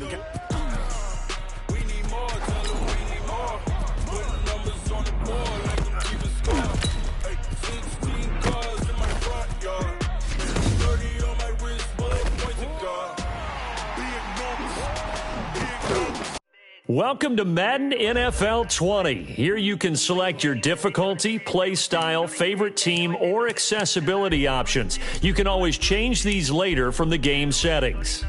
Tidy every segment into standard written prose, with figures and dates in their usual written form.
We need more, tell them we need more. Putting numbers on the board like them keep a score. Hey, 16 cars in my front yard. 30 on my wrist, bullet points of God. Big numbers, big numbers. Welcome to Madden NFL 20. Here you can select your difficulty, play style, favorite team, or accessibility options. You can always change these later from the game settings.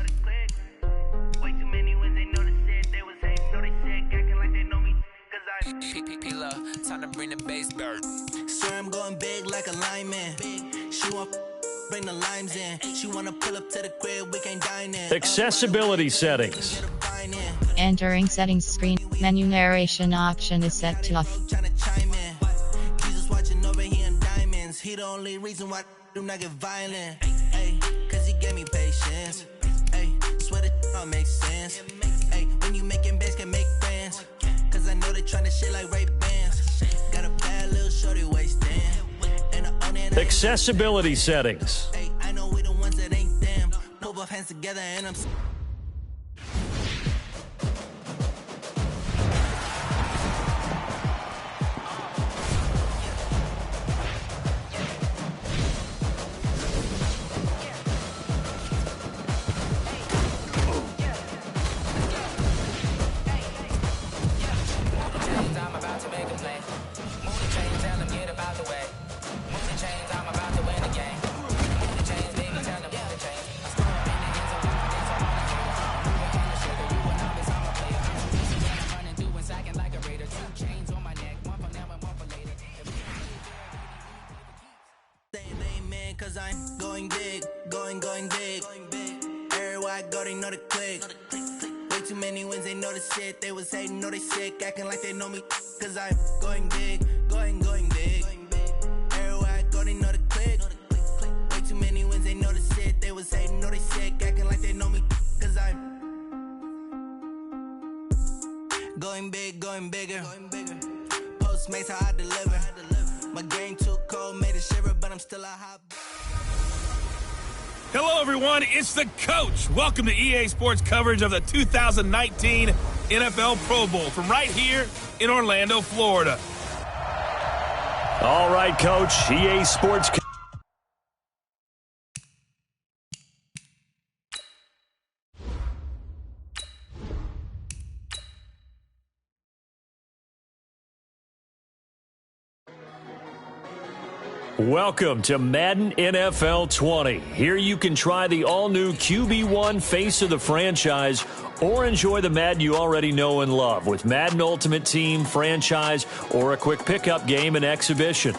Time to bring the bass bird. Swear I'm going big like a lineman. She want bring the limes in. She wanna pull up to the crib, we can't dine in. Accessibility settings. Entering settings screen. Menu narration option is set to off. Jesus watching over here in diamonds. He the only reason why I do not get violent. Ay, cause he gave me patience. Ay, swear that all makes sense. Ay, when you making bands can make friends. Cause I know they tryna shit like Ray Bans. Got a bad little shorty wasting. And I own it. Accessibility settings. Ay, I know we the ones that ain't them. Pull both hands together and I'm cause I'm going big, going big. Everywhere I go, they know the click. Way too many wins, they know the shit. They was hating, know they sick, acting like they know me. Cause I'm going big, going big. Everywhere I go, they know the click. Way too many wins, they know the shit. They was hating, know they sick, acting like they know me. Cause I'm going big, going bigger. Postmates how I deliver. My game too cold, made it shiver, but I'm still a hot. Hello, everyone. It's the coach. Welcome to EA Sports coverage of the 2019 NFL Pro Bowl from right here in Orlando, Florida. All right, Coach. EA Sports. Welcome to Madden NFL 20. Here you can try the all-new QB1 face of the franchise or enjoy the Madden you already know and love with Madden Ultimate Team, franchise, or a quick pickup game and exhibition.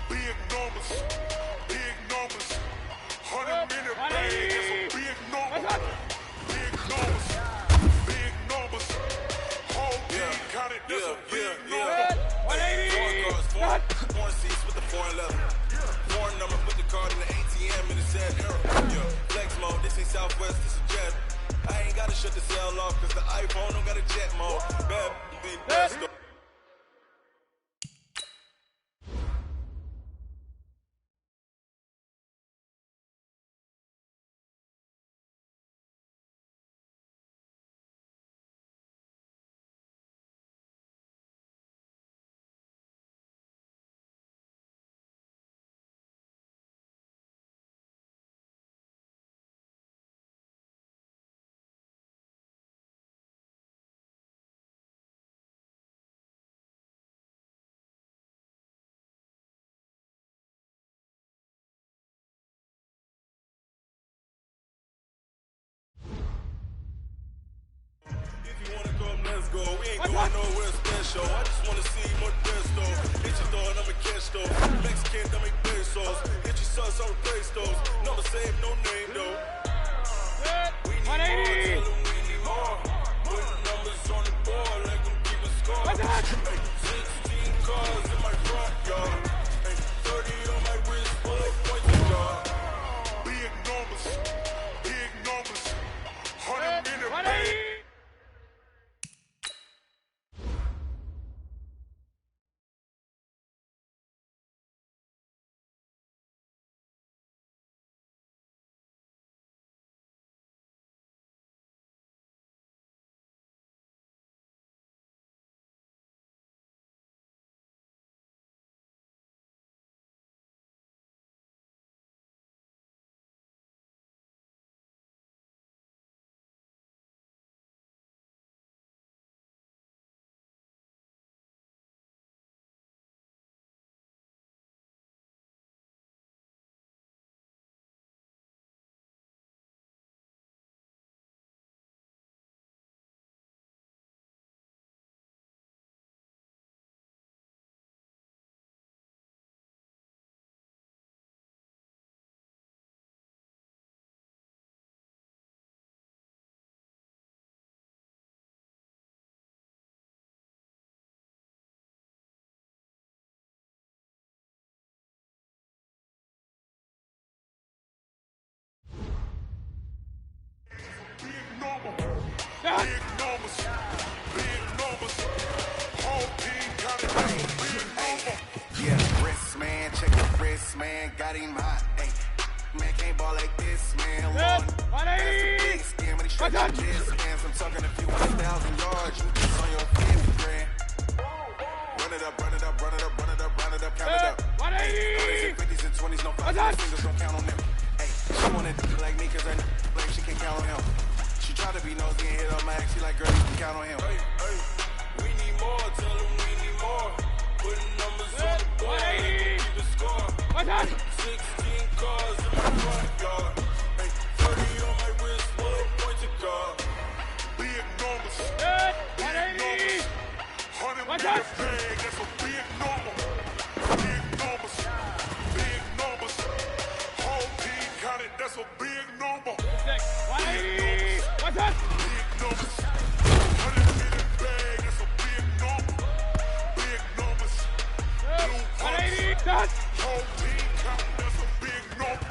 Big numbers, big numbers. 100-minute bag, that's a big number. Big numbers, big numbers. Whole team counted, that's a big number. Foreign cars, foreign seats with the foreign leather. Foreign number, put the card in the ATM in the sad era. Yeah, flex mode, this ain't Southwest, this is Jet. I ain't gotta shut the cell off, cause the iPhone don't got a jet mode. Bad, be best. If you wanna come, let's go. We ain't going nowhere special. I just wanna see more pesto. Hit your door, I'm a cash though. Mexican, I make pesos. Hit your sus, I replace those. Number save, no name though. We need more, tell them we need more. Put numbers on the board like them keeping score. Hey, 16 cars in my front yard. Hey, 30 on my wrist, full of points and guard. Big numbers, big numbers. 100-minute bag. Big numbers, big numbers. Whole team got it, that's a big number. Yeah, wrist man, check the wrist man, got him hot. Ay, man can't ball like this, man. Lord, that's the big scam when he stretch your chest, man. I'm talking a few 1,000 yards, you just on your 50 grand. Run it up, run it up, run it up, run it up, run it up, count it up. Ay, 50s and 20s, no 5 fingers, don't count on them. Ay, she wanted to be like me, cause her like she can count on him. She try to be nosy and hit her max. She like, girl, you can count on him. Hey, hey, we need more. Tell them we need more. Putting numbers on the board like them keeping score. 16 cars in my front yard. Hey, 30 on my wrist, full of points and guard. Big numbers. Big numbers. 100-minute bag, that's a big number. Big numbers. Big numbers. Whole team counted, that's a big number. Big numbers. Big numbers. 100-minute bag, that's a big number. Big numbers. Blue colors. Whole team count, that's a big number.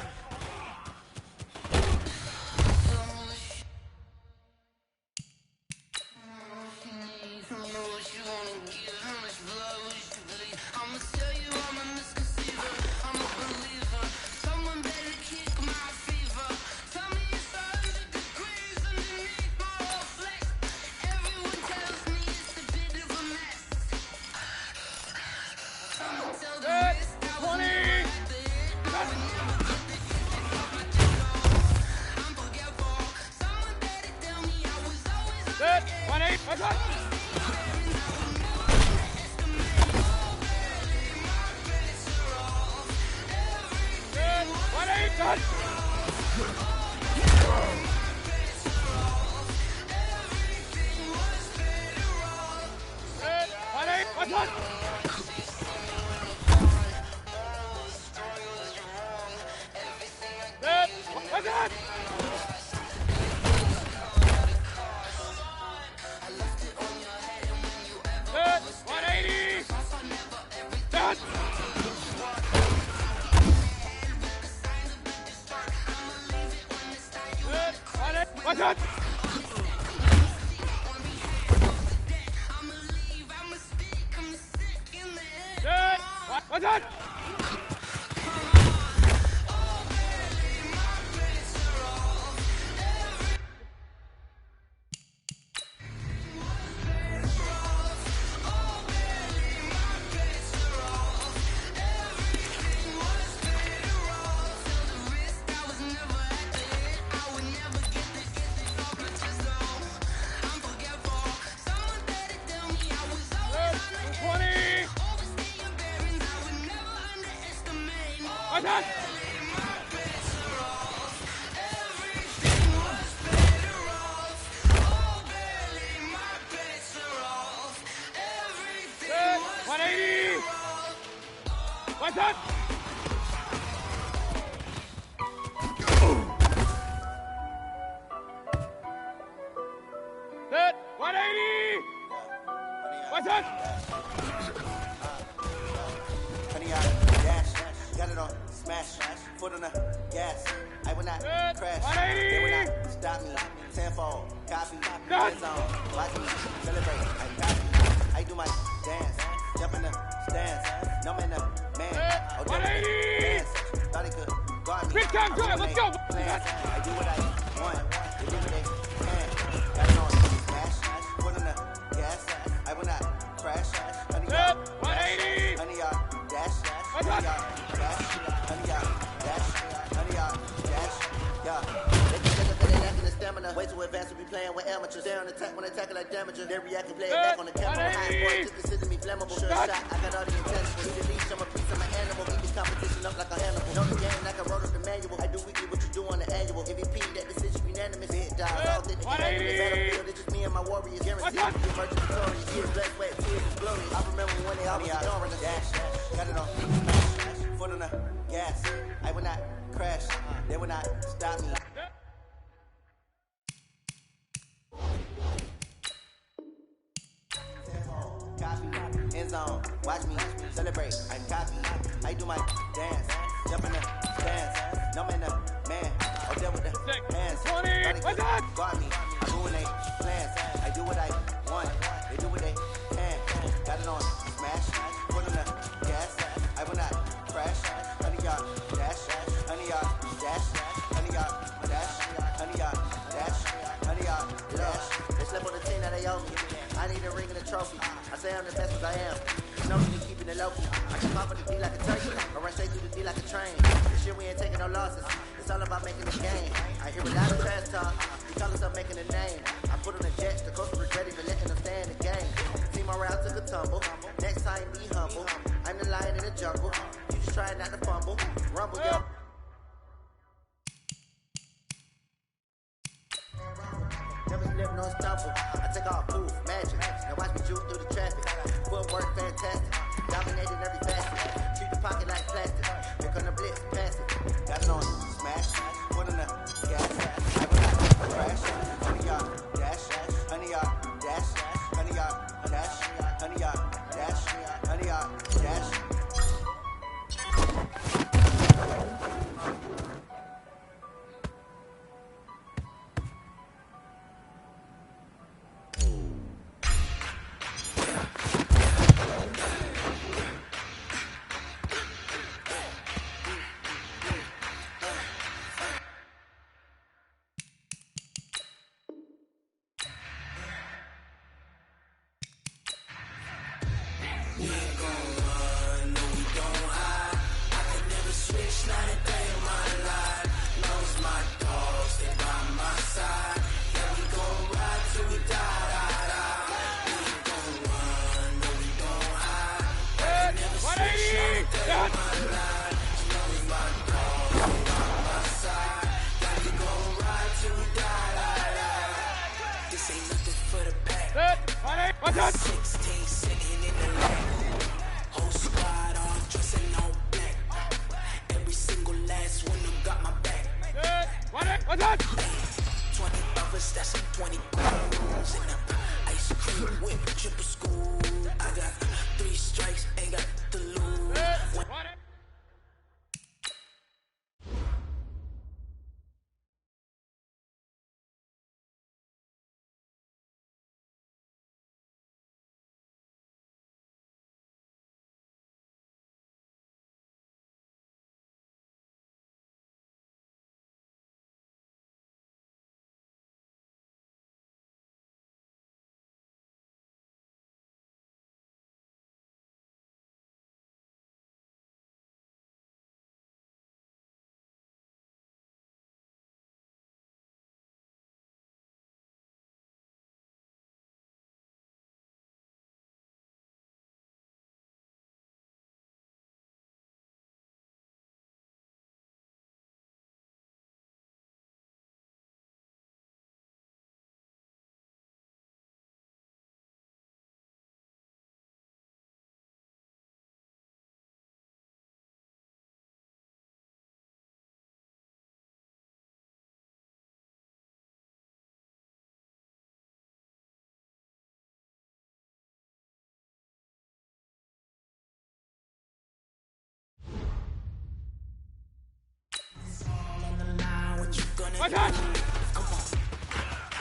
Come on.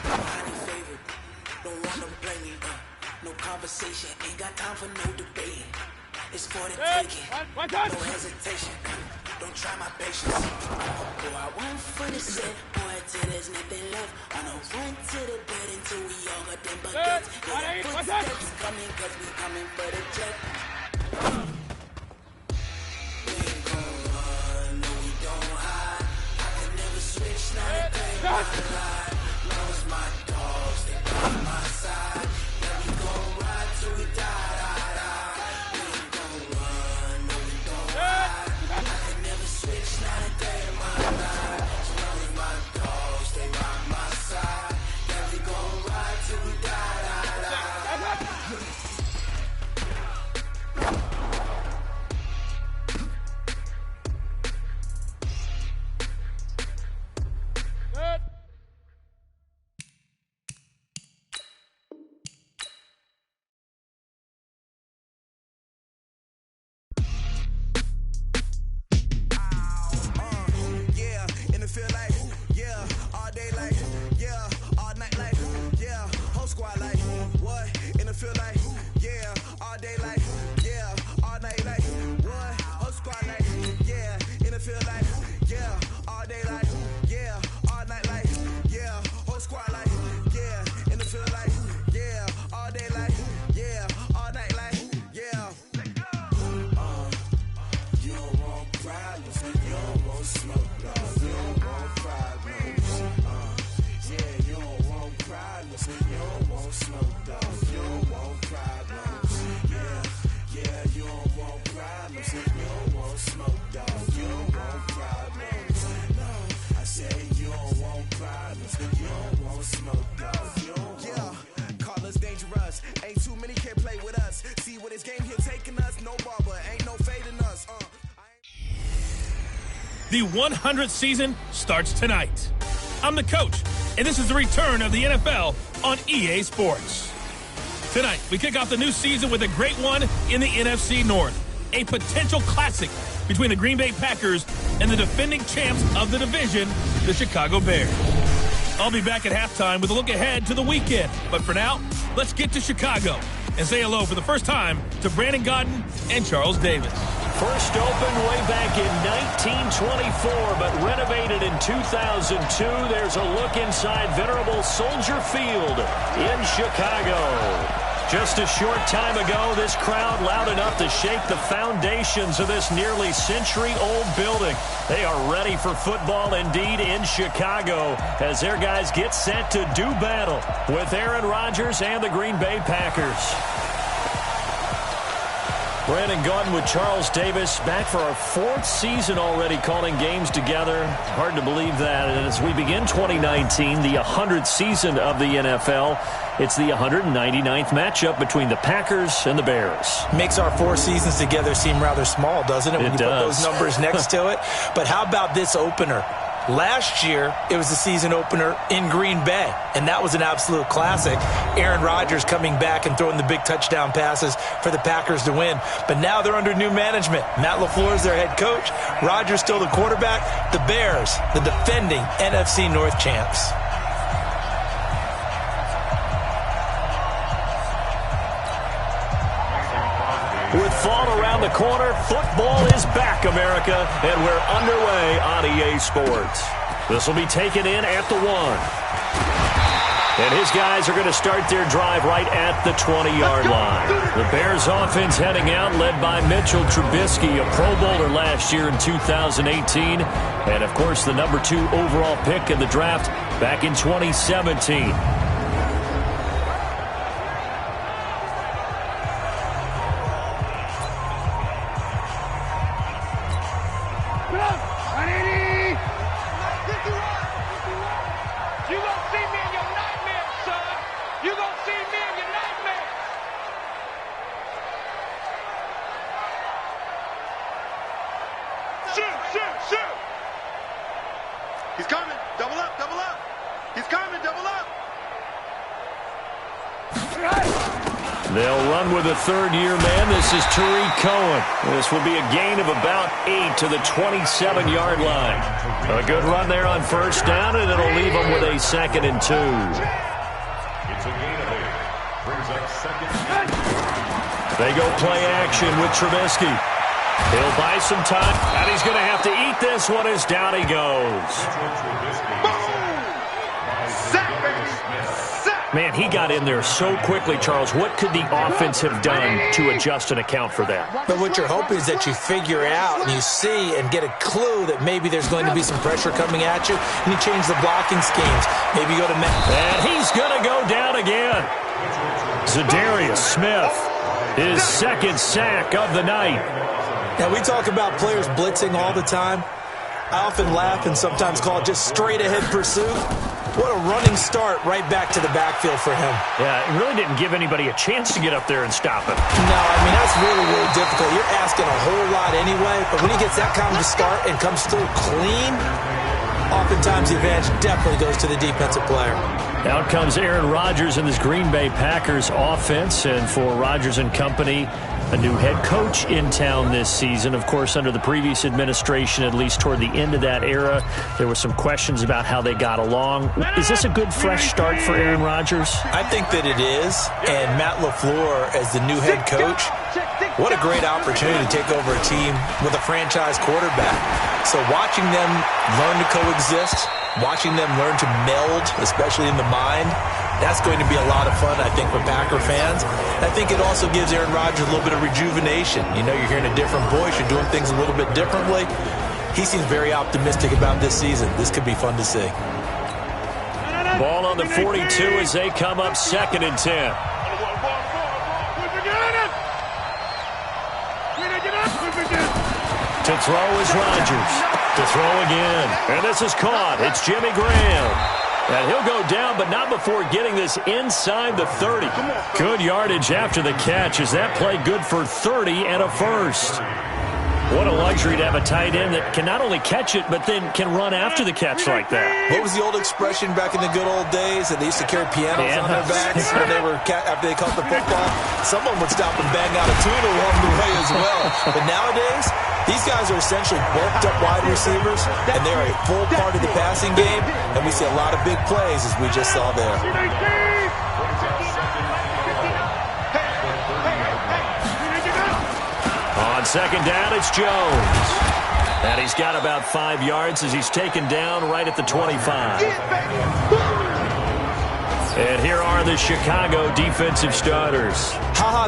Honey favorite. Don't want to blame me. No conversation. Ain't got time for no debating. It's for the taking. No hesitation. Don't try my patience. Go out one foot is set. Boy, till there's nothing left. On a run to the bed until we all got them buckets. Yeah, footsteps coming cause we coming for the jet. We ain't gon' run, no we don't hide. I can never switch, not a thing my life. Long as my dogs, they by my side. Yeah, we gon' ride till we die, die, die. We ain't gon' run, no we don't hide. I can never switch, not a day in my life. So long as my dogs, they by my side. Yeah, we gon' ride till we die, die, die. Yeah, in the field like, yeah, all day like, yeah, all night like, yeah, whole squad like, what? In the field like, yeah, all day like, yeah, all night like, what? Whole squad like, yeah, in the field like, yeah, all day like, yeah, all night like, yeah, whole squad like, yeah, in the field like, yeah, all day like, yeah, all night like, yeah. You don't want problems, you don't want smoke, no. You don't want problems, yeah, you don't want problems, you don't want smoke, dog. You don't want problems, yeah, yeah, you don't want problems, you don't want smoke, dog. You don't want problems, no. I said you don't want problems, you don't want smoke, dog. You don't yeah, call us dangerous. Ain't too many can play with us. See what this game here taking us, no barber, ain't no fading us. The 100th season starts tonight. I'm the coach, and this is the return of the NFL on EA Sports. Tonight, we kick off the new season with a great one in the NFC North. A potential classic between the Green Bay Packers and the defending champs of the division, the Chicago Bears. I'll be back at halftime with a look ahead to the weekend. But for now, let's get to Chicago and say hello for the first time to Brandon Gaudin and Charles Davis. First opened way back in 1924, but renovated in 2002. There's a look inside venerable Soldier Field in Chicago. Just a short time ago, this crowd loud enough to shake the foundations of this nearly century-old building. They are ready for football indeed in Chicago as their guys get set to do battle with Aaron Rodgers and the Green Bay Packers. Brandon Gaudin with Charles Davis, back for our fourth season already calling games together. Hard to believe that. And as we begin 2019, the 100th season of the NFL, it's the 199th matchup between the Packers and the Bears. Makes our 4 seasons together seem rather small, doesn't it, when you put those numbers next to it? But how about this opener? Last year, it was the season opener in Green Bay, and that was an absolute classic. Aaron Rodgers coming back and throwing the big touchdown passes for the Packers to win. But now they're under new management. Matt LaFleur is their head coach. Rodgers still the quarterback. The Bears, the defending NFC North champs. With fall around the corner, football is back, America, and we're underway on EA Sports. This will be taken in at the 1. And his guys are going to start their drive right at the 20-yard line. The Bears offense heading out, led by Mitchell Trubisky, a Pro Bowler last year in 2018. And, of course, the number 2 overall pick in the draft back in 2017. He's coming. Double up, double up. He's coming, double up. They'll run with a third-year man. This is Tariq Cohen. This will be a gain of about 8 to the 27-yard line. A good run there on first down, and it'll leave them with a 2nd and 2. They go play action with Trubisky. He'll buy some time, and he's going to have to eat this one as down he goes. Man, he got in there so quickly, Charles. What could the offense have done to adjust and account for that? But what you're hoping is that you figure out and you see and get a clue that maybe there's going to be some pressure coming at you, and you change the blocking schemes. Maybe you go to and he's going to go down again. Zadarius Smith, his 2nd sack of the night. Now, we talk about players blitzing all the time. I often laugh and sometimes call it just straight-ahead pursuit. What a running start right back to the backfield for him. Yeah, it really didn't give anybody a chance to get up there and stop him. No, I mean, that's really, really difficult. You're asking a whole lot anyway, but when he gets that kind of a start and comes through clean, oftentimes the advantage definitely goes to the defensive player. Out comes Aaron Rodgers in this Green Bay Packers offense, and for Rodgers and company, a new head coach in town this season. Of course, under the previous administration, at least toward the end of that era, there were some questions about how they got along. Is this a good, fresh start for Aaron Rodgers? I think that it is, and Matt LaFleur as the new head coach, what a great opportunity to take over a team with a franchise quarterback. So watching them learn to coexist, watching them learn to meld, especially in the mind, that's going to be a lot of fun, I think, for Packer fans. I think it also gives Aaron Rodgers a little bit of rejuvenation. You know, you're hearing a different voice. You're doing things a little bit differently. He seems very optimistic about this season. This could be fun to see. Ball on the 42 as they come up 2nd and 10. To throw is Rodgers. To throw again. And this is caught. It's Jimmy Graham. And he'll go down, but not before getting this inside the 30. Good yardage after the catch. Is that play good for 30 and a first? What a luxury to have a tight end that can not only catch it, but then can run after the catch like that. What was the old expression back in the good old days that they used to carry pianos on their backs when they were after they caught the football? Someone would stop and bang out a tune along the way as well. But nowadays, these guys are essentially bulked up wide receivers, and they're a full part of the passing game, and we see a lot of big plays as we just saw there. On 2nd down, it's Jones. And he's got about 5 yards as he's taken down right at the 25. And here are the Chicago defensive starters.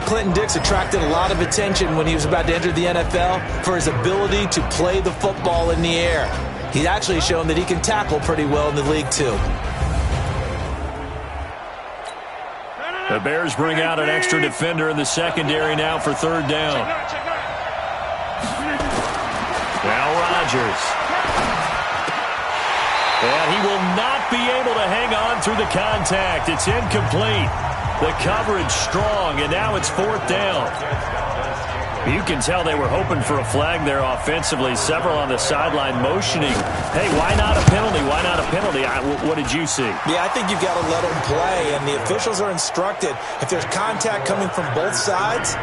Clinton-Dix attracted a lot of attention when he was about to enter the NFL for his ability to play the football in the air. He's actually shown that he can tackle pretty well in the league, too. The Bears bring out an extra defender in the secondary now for 3rd down. Now Rodgers. And he will not be able to hang on through the contact. It's incomplete. The coverage strong, and now it's 4th down. You can tell they were hoping for a flag there offensively. Several on the sideline motioning. Hey, why not a penalty? Why not a penalty? What did you see? Yeah, I think you've got to let them play, and the officials are instructed. If there's contact coming from both sides,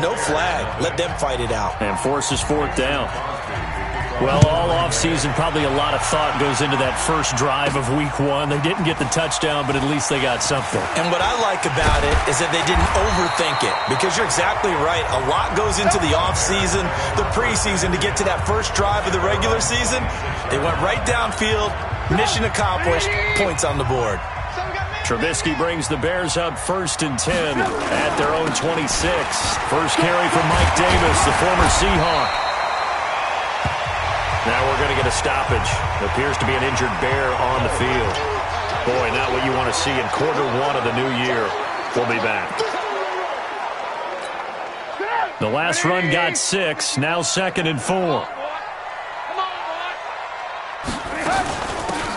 no flag. Let them fight it out. And forces 4th down. Well, all offseason, probably a lot of thought goes into that first drive of Week 1. They didn't get the touchdown, but at least they got something. And what I like about it is that they didn't overthink it, because you're exactly right. A lot goes into the offseason, the preseason, to get to that first drive of the regular season. They went right downfield, mission accomplished, points on the board. Trubisky brings the Bears up 1st and 10 at their own 26. First carry from Mike Davis, the former Seahawk. Now we're going to get a stoppage. It appears to be an injured Bear on the field. Boy, not what you want to see in quarter 1 of the new year. We'll be back. The last run got 6. Now 2nd and 4.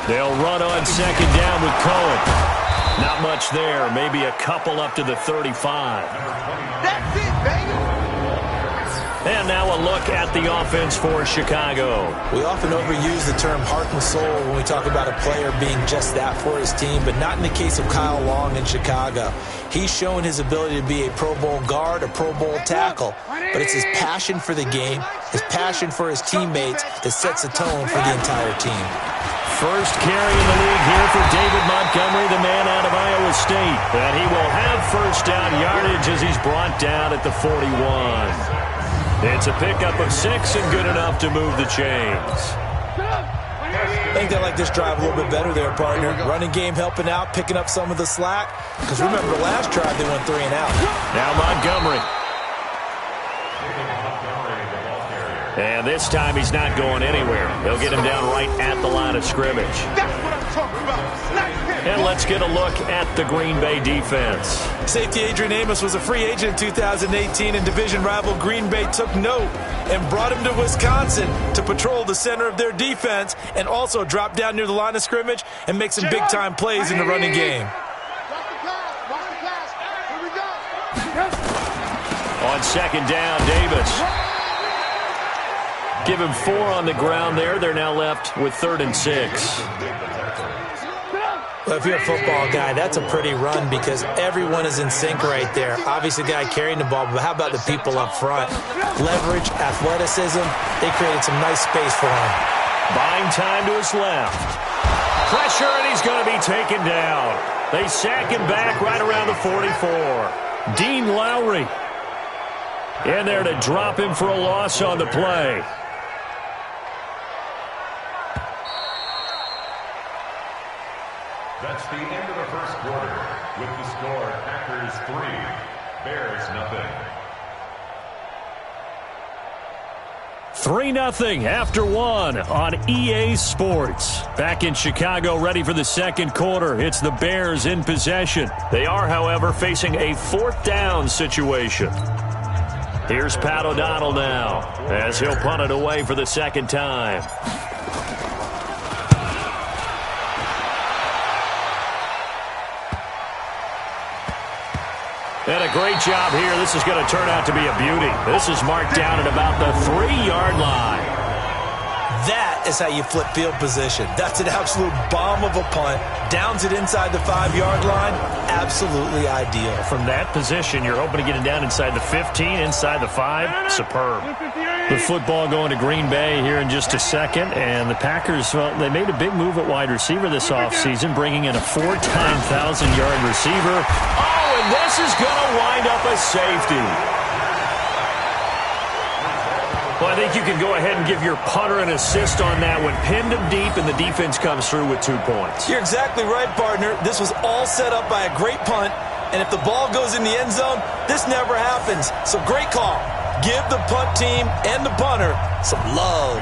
They'll run on 2nd down with Cohen. Not much there. Maybe a couple up to the 35. That's it, baby. And now a look at the offense for Chicago. We often overuse the term heart and soul when we talk about a player being just that for his team, but not in the case of Kyle Long in Chicago. He's shown his ability to be a Pro Bowl guard, a Pro Bowl tackle, but it's his passion for the game, his passion for his teammates that sets the tone for the entire team. First carry in the league here for David Montgomery, the man out of Iowa State. And he will have first down yardage as he's brought down at the 41. It's a pickup of 6 and good enough to move the chains. I think they like this drive a little bit better there, partner. Running game helping out, picking up some of the slack. Because remember, last drive they went 3 and out. Now Montgomery. And this time he's not going anywhere. They'll get him down right at the line of scrimmage. That's what I'm talking about. And let's get a look at the Green Bay defense. Safety Adrian Amos was a free agent in 2018, and division rival Green Bay took note and brought him to Wisconsin to patrol the center of their defense and also drop down near the line of scrimmage and make some big-time plays in the running game. On second down, Davis. Give him 4 on the ground there. They're now left with 3rd and 6. Well, if you're a football guy, that's a pretty run because everyone is in sync right there. Obviously, the guy carrying the ball, but how about the people up front? Leverage, athleticism, they created some nice space for him. Buying time to his left. Pressure, and he's going to be taken down. They sack him back right around the 44. Dean Lowry in there to drop him for a loss on the play. That's the end of the first quarter. With the score, Packers 3, Bears nothing. 3-0 after 1 on EA Sports. Back in Chicago, ready for the second quarter. It's the Bears in possession. They are, however, facing a 4th down situation. Here's Pat O'Donnell now as he'll punt it away for the second time. And a great job here. This is going to turn out to be a beauty. This is marked down at about the 3-yard line. That is how you flip field position. That's an absolute bomb of a punt. Downs it inside the 5-yard line. Absolutely ideal. From that position, you're hoping to get it down inside the 15, inside the 5. Superb. The football going to Green Bay here in just a second. And the Packers, well, they made a big move at wide receiver this offseason, bringing in a 4-time 1,000-yard receiver. Oh, and this is going to wind up a safety. Well, I think you can go ahead and give your punter an assist on that one. Pinned him deep, and the defense comes through with 2 points. You're exactly right, partner. This was all set up by a great punt, and if the ball goes in the end zone, this never happens. So great call. Give the punt team and the punter some love.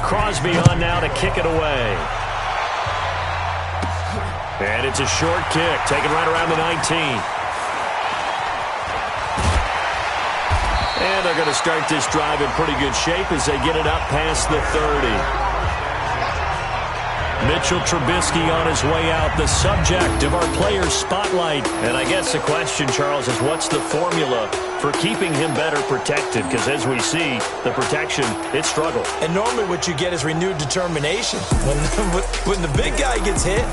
Crosby on now to kick it away. And it's a short kick, taken right around the 19. And they're going to start this drive in pretty good shape as they get it up past the 30. Mitchell Trubisky on his way out, the subject of our players' spotlight. And I guess the question, Charles, is what's the formula for keeping him better protected? Because as we see, the protection, it struggled. And normally what you get is renewed determination. When the big guy gets hit,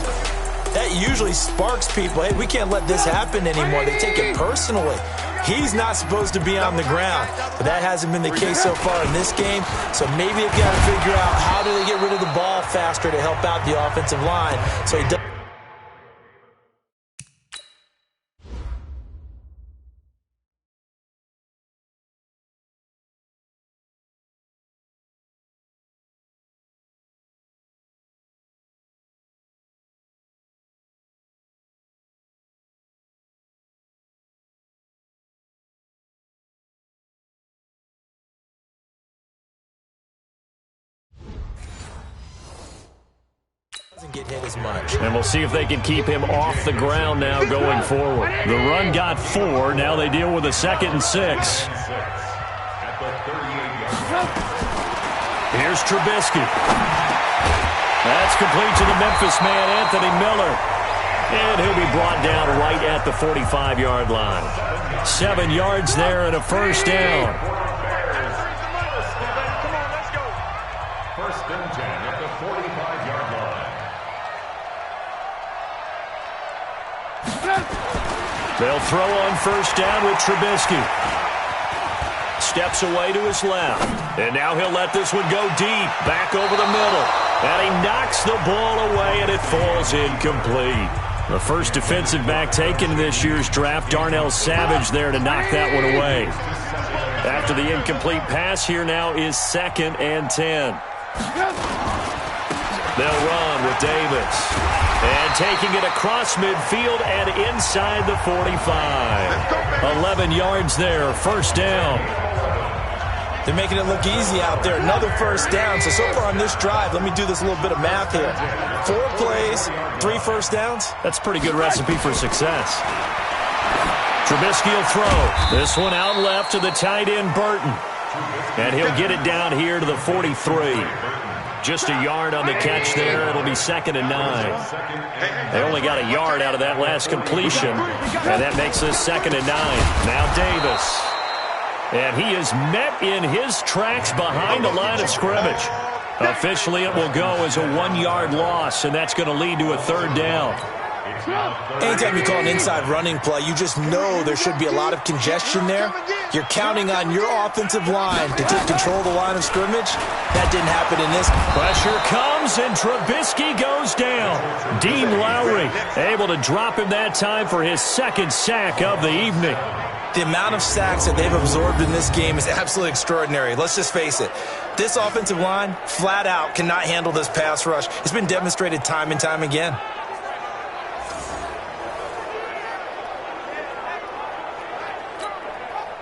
that usually sparks people. Hey, we can't let this happen anymore. They take it personally. He's not supposed to be on the ground, but that hasn't been the case so far in this game. So maybe they've got to figure out how do they get rid of the ball faster to help out the offensive line so he doesn't. Get hit as much. And we'll see if they can keep him off the ground now going forward. The run got 4. Now they deal with a 2nd and 6. Here's Trubisky. That's complete to the Memphis man, Anthony Miller. And he'll be brought down right at the 45-yard line. 7 yards there and a first down. first and 10 at the 45-yard line. They'll throw on first down with Trubisky. Steps away to his left. And now he'll let this one go deep. Back over the middle. And he knocks the ball away, and it falls incomplete. The first defensive back taken in this year's draft, Darnell Savage, there to knock that one away. After the incomplete pass, here now is 2nd and 10. They'll run with Davis. And taking it across midfield and inside the 45. 11 yards there, first down. They're making it look easy out there. Another first down. So far on this drive, let me do this little bit of math here. 4 plays, 3 first downs. That's a pretty good recipe for success. Trubisky will throw. This one out left to the tight end, Burton. And he'll get it down here to the 43. Just a yard on the catch there. It'll be 2nd and 9. They only got a yard out of that last completion. And that makes this 2nd and 9. Now Davis. And he is met in his tracks behind the line of scrimmage. Officially, it will go as a 1-yard loss, and that's going to lead to a 3rd down. Anytime you call an inside running play, you just know there should be a lot of congestion there. You're counting on your offensive line to take control of the line of scrimmage. That didn't happen in this. Pressure comes, and Trubisky goes down. Dean Lowry able to drop him that time for his 2nd sack of the evening. The amount of sacks that they've absorbed in this game is absolutely extraordinary. Let's just face it. This offensive line, flat out, cannot handle this pass rush. It's been demonstrated time and time again.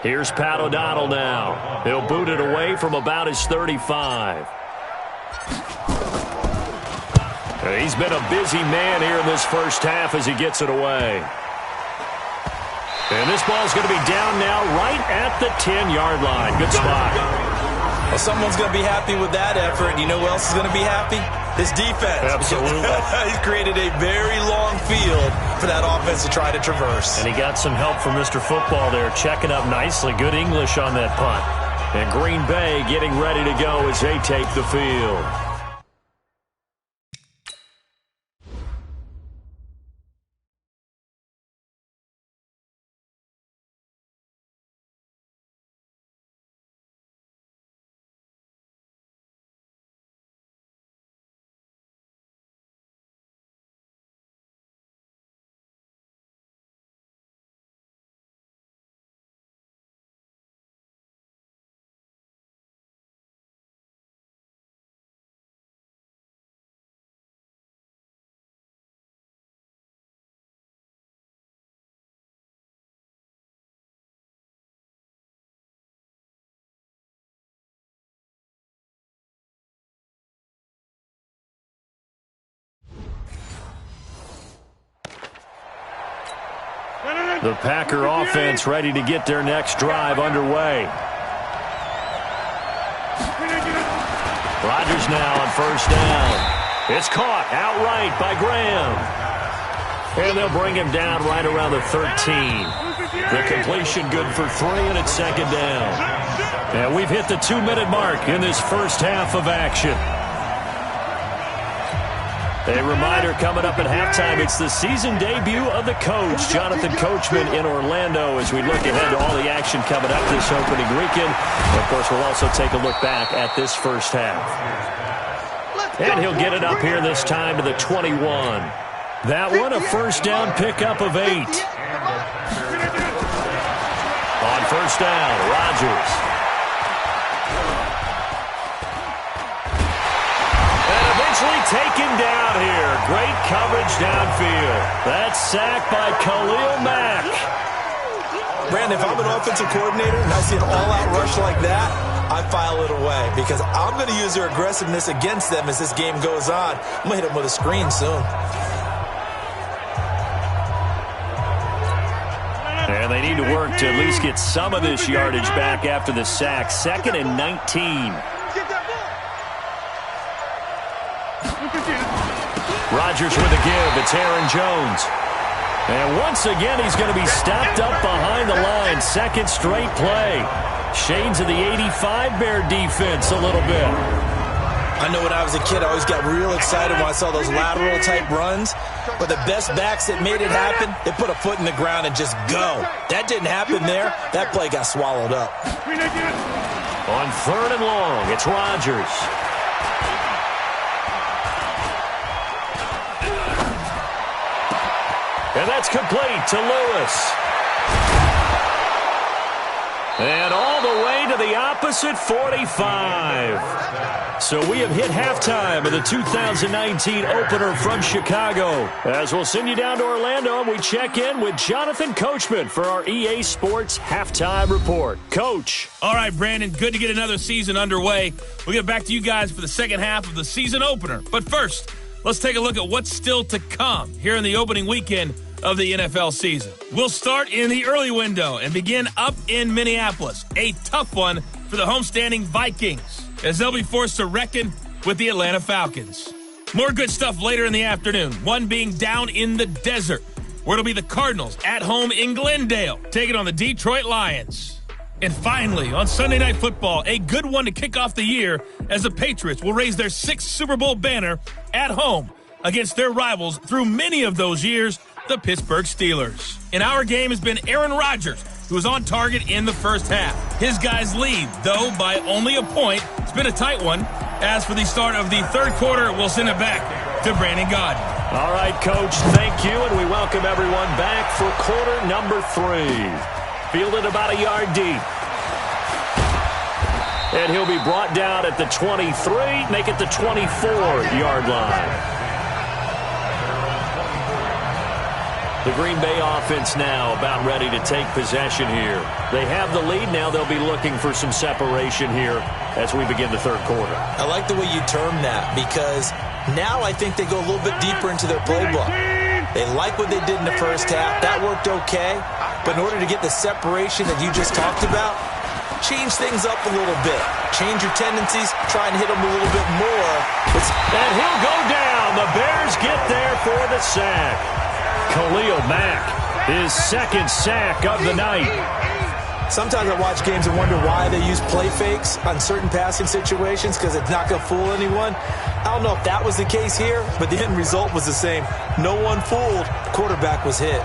Here's Pat O'Donnell now. He'll boot it away from about his 35. He's been a busy man here in this first half as he gets it away. And this ball's going to be down now right at the 10-yard line. Good spot. Well, someone's going to be happy with that effort. You know who else is going to be happy? His defense. Absolutely. He's created a very long field for that offense to try to traverse. And he got some help from Mr. Football there, checking up nicely. Good English on that punt. And Green Bay getting ready to go as they take the field. The Packer offense ready to get their next drive underway. Rodgers now on first down. It's caught outright by Graham. And they'll bring him down right around the 13. The completion good for 3, and it's 2nd down. And we've hit the 2-minute mark in this first half of action. A reminder coming up at halftime, it's the season debut of the coach, Jonathan Coachman in Orlando, as we look ahead to all the action coming up this opening weekend. Of course, we'll also take a look back at this first half. And he'll get it up here this time to the 21. That one, a first down pickup of 8. On first down, Rodgers. Taken down here. Great coverage downfield. That's sacked by Khalil Mack. Brandon, if I'm an offensive coordinator and I see an all-out rush like that, I file it away because I'm going to use their aggressiveness against them as this game goes on. I'm going to hit them with a screen soon. And they need to work to at least get some of this yardage back after the sack. 2nd and 19. Rodgers with a give. It's Aaron Jones. And once again, he's going to be stopped up behind the line. 2nd straight play. Shades of the 85 Bear defense a little bit. I know when I was a kid, I always got real excited when I saw those lateral-type runs. But the best backs that made it happen, they put a foot in the ground and just go. That didn't happen there. That play got swallowed up. On 3rd and long, it's Rodgers. And that's complete to Lewis. And all the way to the opposite 45. So we have hit halftime of the 2019 opener from Chicago. As we'll send you down to Orlando, and we check in with Jonathan Coachman for our EA Sports Halftime Report. Coach. All right, Brandon, good to get another season underway. We'll get back to you guys for the second half of the season opener. But first, let's take a look at what's still to come here in the opening weekend of the NFL season. We'll start in the early window and begin up in Minneapolis. A tough one for the homestanding Vikings, as they'll be forced to reckon with the Atlanta Falcons. More good stuff later in the afternoon, one being down in the desert, where it'll be the Cardinals at home in Glendale, taking on the Detroit Lions. And finally, on Sunday Night Football, a good one to kick off the year, as the Patriots will raise their 6th Super Bowl banner at home against their rivals through many of those years, the Pittsburgh Steelers. In our game has been Aaron Rodgers, who was on target in the first half. His guys lead, though, by only a point. It's been a tight one. As for the start of the third quarter, we'll send it back to Brandon Gaudin. All right, Coach, thank you, and we welcome everyone back for quarter number 3. Fielded about a yard deep. And he'll be brought down at the 23, make it the 24-yard line. The Green Bay offense now about ready to take possession here. They have the lead now. They'll be looking for some separation here as we begin the third quarter. I like the way you term that, because now I think they go a little bit deeper into their playbook. They like what they did in the first half. That worked okay. But in order to get the separation that you just talked about, change things up a little bit. Change your tendencies. Try and hit them a little bit more. And he'll go down. The Bears get there for the sack. Khalil Mack, his second sack of the night. Sometimes I watch games and wonder why they use play fakes on certain passing situations, because it's not going to fool anyone. I don't know if that was the case here, but the end result was the same. No one fooled. The quarterback was hit.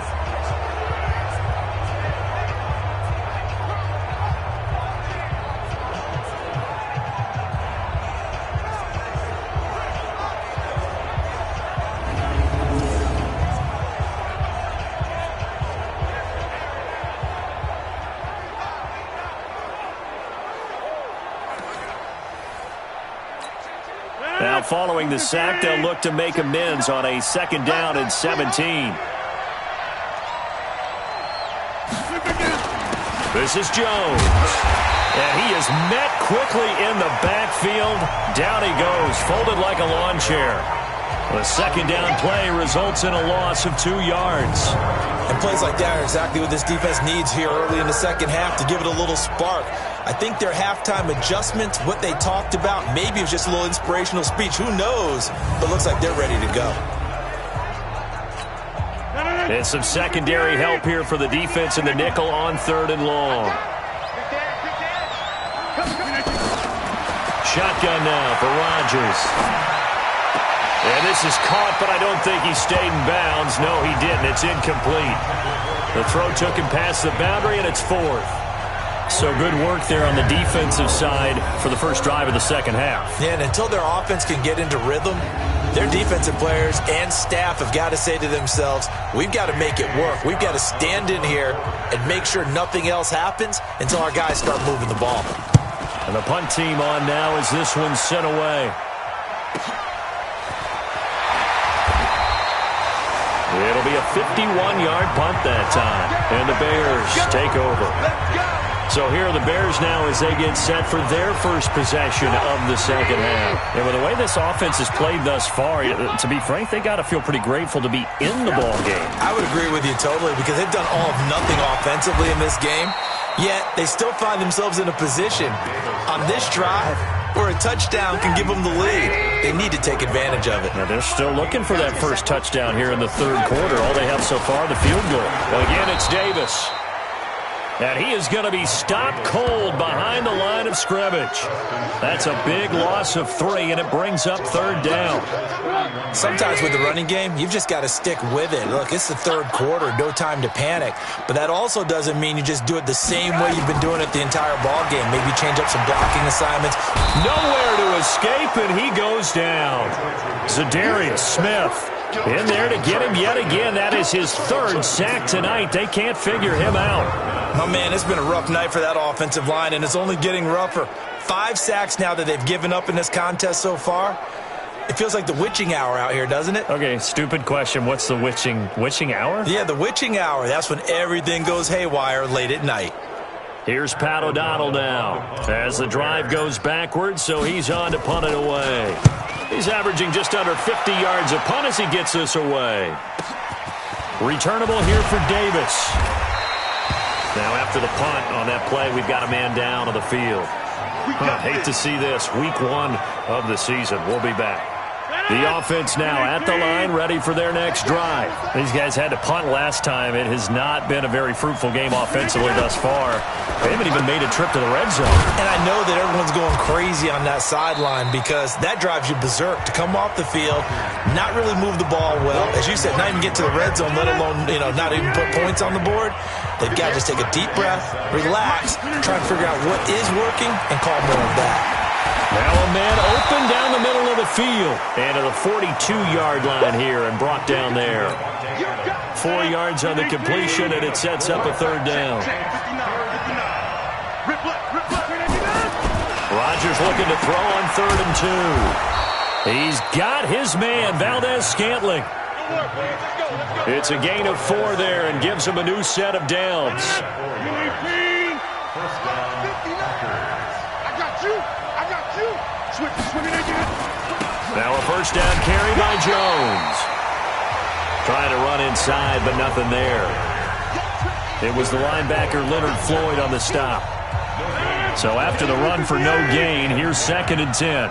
Now following the sack, they'll look to make amends on a 2nd down and 17. This is Jones. And he is met quickly in the backfield. Down he goes, folded like a lawn chair. The 2nd down play results in a loss of 2 yards. And plays like that are exactly what this defense needs here early in the second half to give it a little spark. I think their halftime adjustments, what they talked about, maybe it was just a little inspirational speech. Who knows? But it looks like they're ready to go. And some secondary help here for the defense in the nickel on 3rd and long. Shotgun now for Rodgers. And this is caught, but I don't think he stayed in bounds. No, he didn't. It's incomplete. The throw took him past the boundary, and it's 4th. So good work there on the defensive side for the first drive of the second half. Yeah, and until their offense can get into rhythm, their defensive players and staff have got to say to themselves, we've got to make it work. We've got to stand in here and make sure nothing else happens until our guys start moving the ball. And the punt team on now as this one's sent away. It'll be a 51-yard punt that time. And the Bears take over. So here are the Bears now as they get set for their first possession of the second half. And with the way this offense has played thus far, to be frank, they got to feel pretty grateful to be in the ball game. I would agree with you totally, because they've done all of nothing offensively in this game. Yet they still find themselves in a position on this drive where a touchdown can give them the lead. They need to take advantage of it. Now they're still looking for that first touchdown here in the third quarter. All they have so far, the field goal. Well, again, it's Davis. And he is going to be stopped cold behind the line of scrimmage. That's a big loss of 3, and it brings up 3rd down. Sometimes with the running game, you've just got to stick with it. Look, it's the 3rd quarter, no time to panic. But that also doesn't mean you just do it the same way you've been doing it the entire ball game. Maybe change up some blocking assignments. Nowhere to escape, and he goes down. Zadarius Smith in there to get him yet again. That is his 3rd sack tonight. They can't figure him out. Oh, man, it's been a rough night for that offensive line, and it's only getting rougher. 5 sacks now that they've given up in this contest so far. It feels like the witching hour out here, doesn't it? Okay, stupid question. What's the witching hour? Yeah, the witching hour. That's when everything goes haywire late at night. Here's Pat O'Donnell now as the drive goes backwards, so he's on to punt it away. He's averaging just under 50 yards a punt as he gets this away. Returnable here for Davis. Now after the punt on that play, we've got a man down on the field. Hate to see this. Week 1 of the season. We'll be back. The offense now at the line, ready for their next drive. These guys had to punt last time. It has not been a very fruitful game offensively thus far. They haven't even made a trip to the red zone. And I know that everyone's going crazy on that sideline because that drives you berserk to come off the field, not really move the ball well. As you said, not even get to the red zone, let alone, not even put points on the board. They've got to just take a deep breath, relax, try and figure out what is working, and call more of that. Now a man open down the middle of the field. And to the 42-yard line here and brought down there. 4 yards on the completion, and it sets up a 3rd down. Rodgers looking to throw on 3rd and 2. He's got his man, Valdez-Scantling. It's a gain of 4 there and gives him a new set of downs. Now a 1st down carry by Jones. Trying to run inside, but nothing there. It was the linebacker Leonard Floyd on the stop. So after the run for no gain, here's 2nd and 10.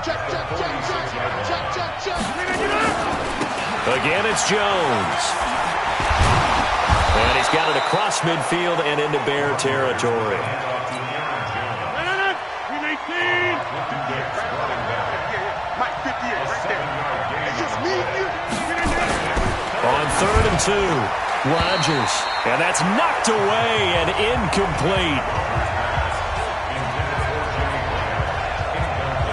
Again, it's Jones. And he's got it across midfield and into Bear territory. On 3rd and 2, Rodgers. And that's knocked away and incomplete.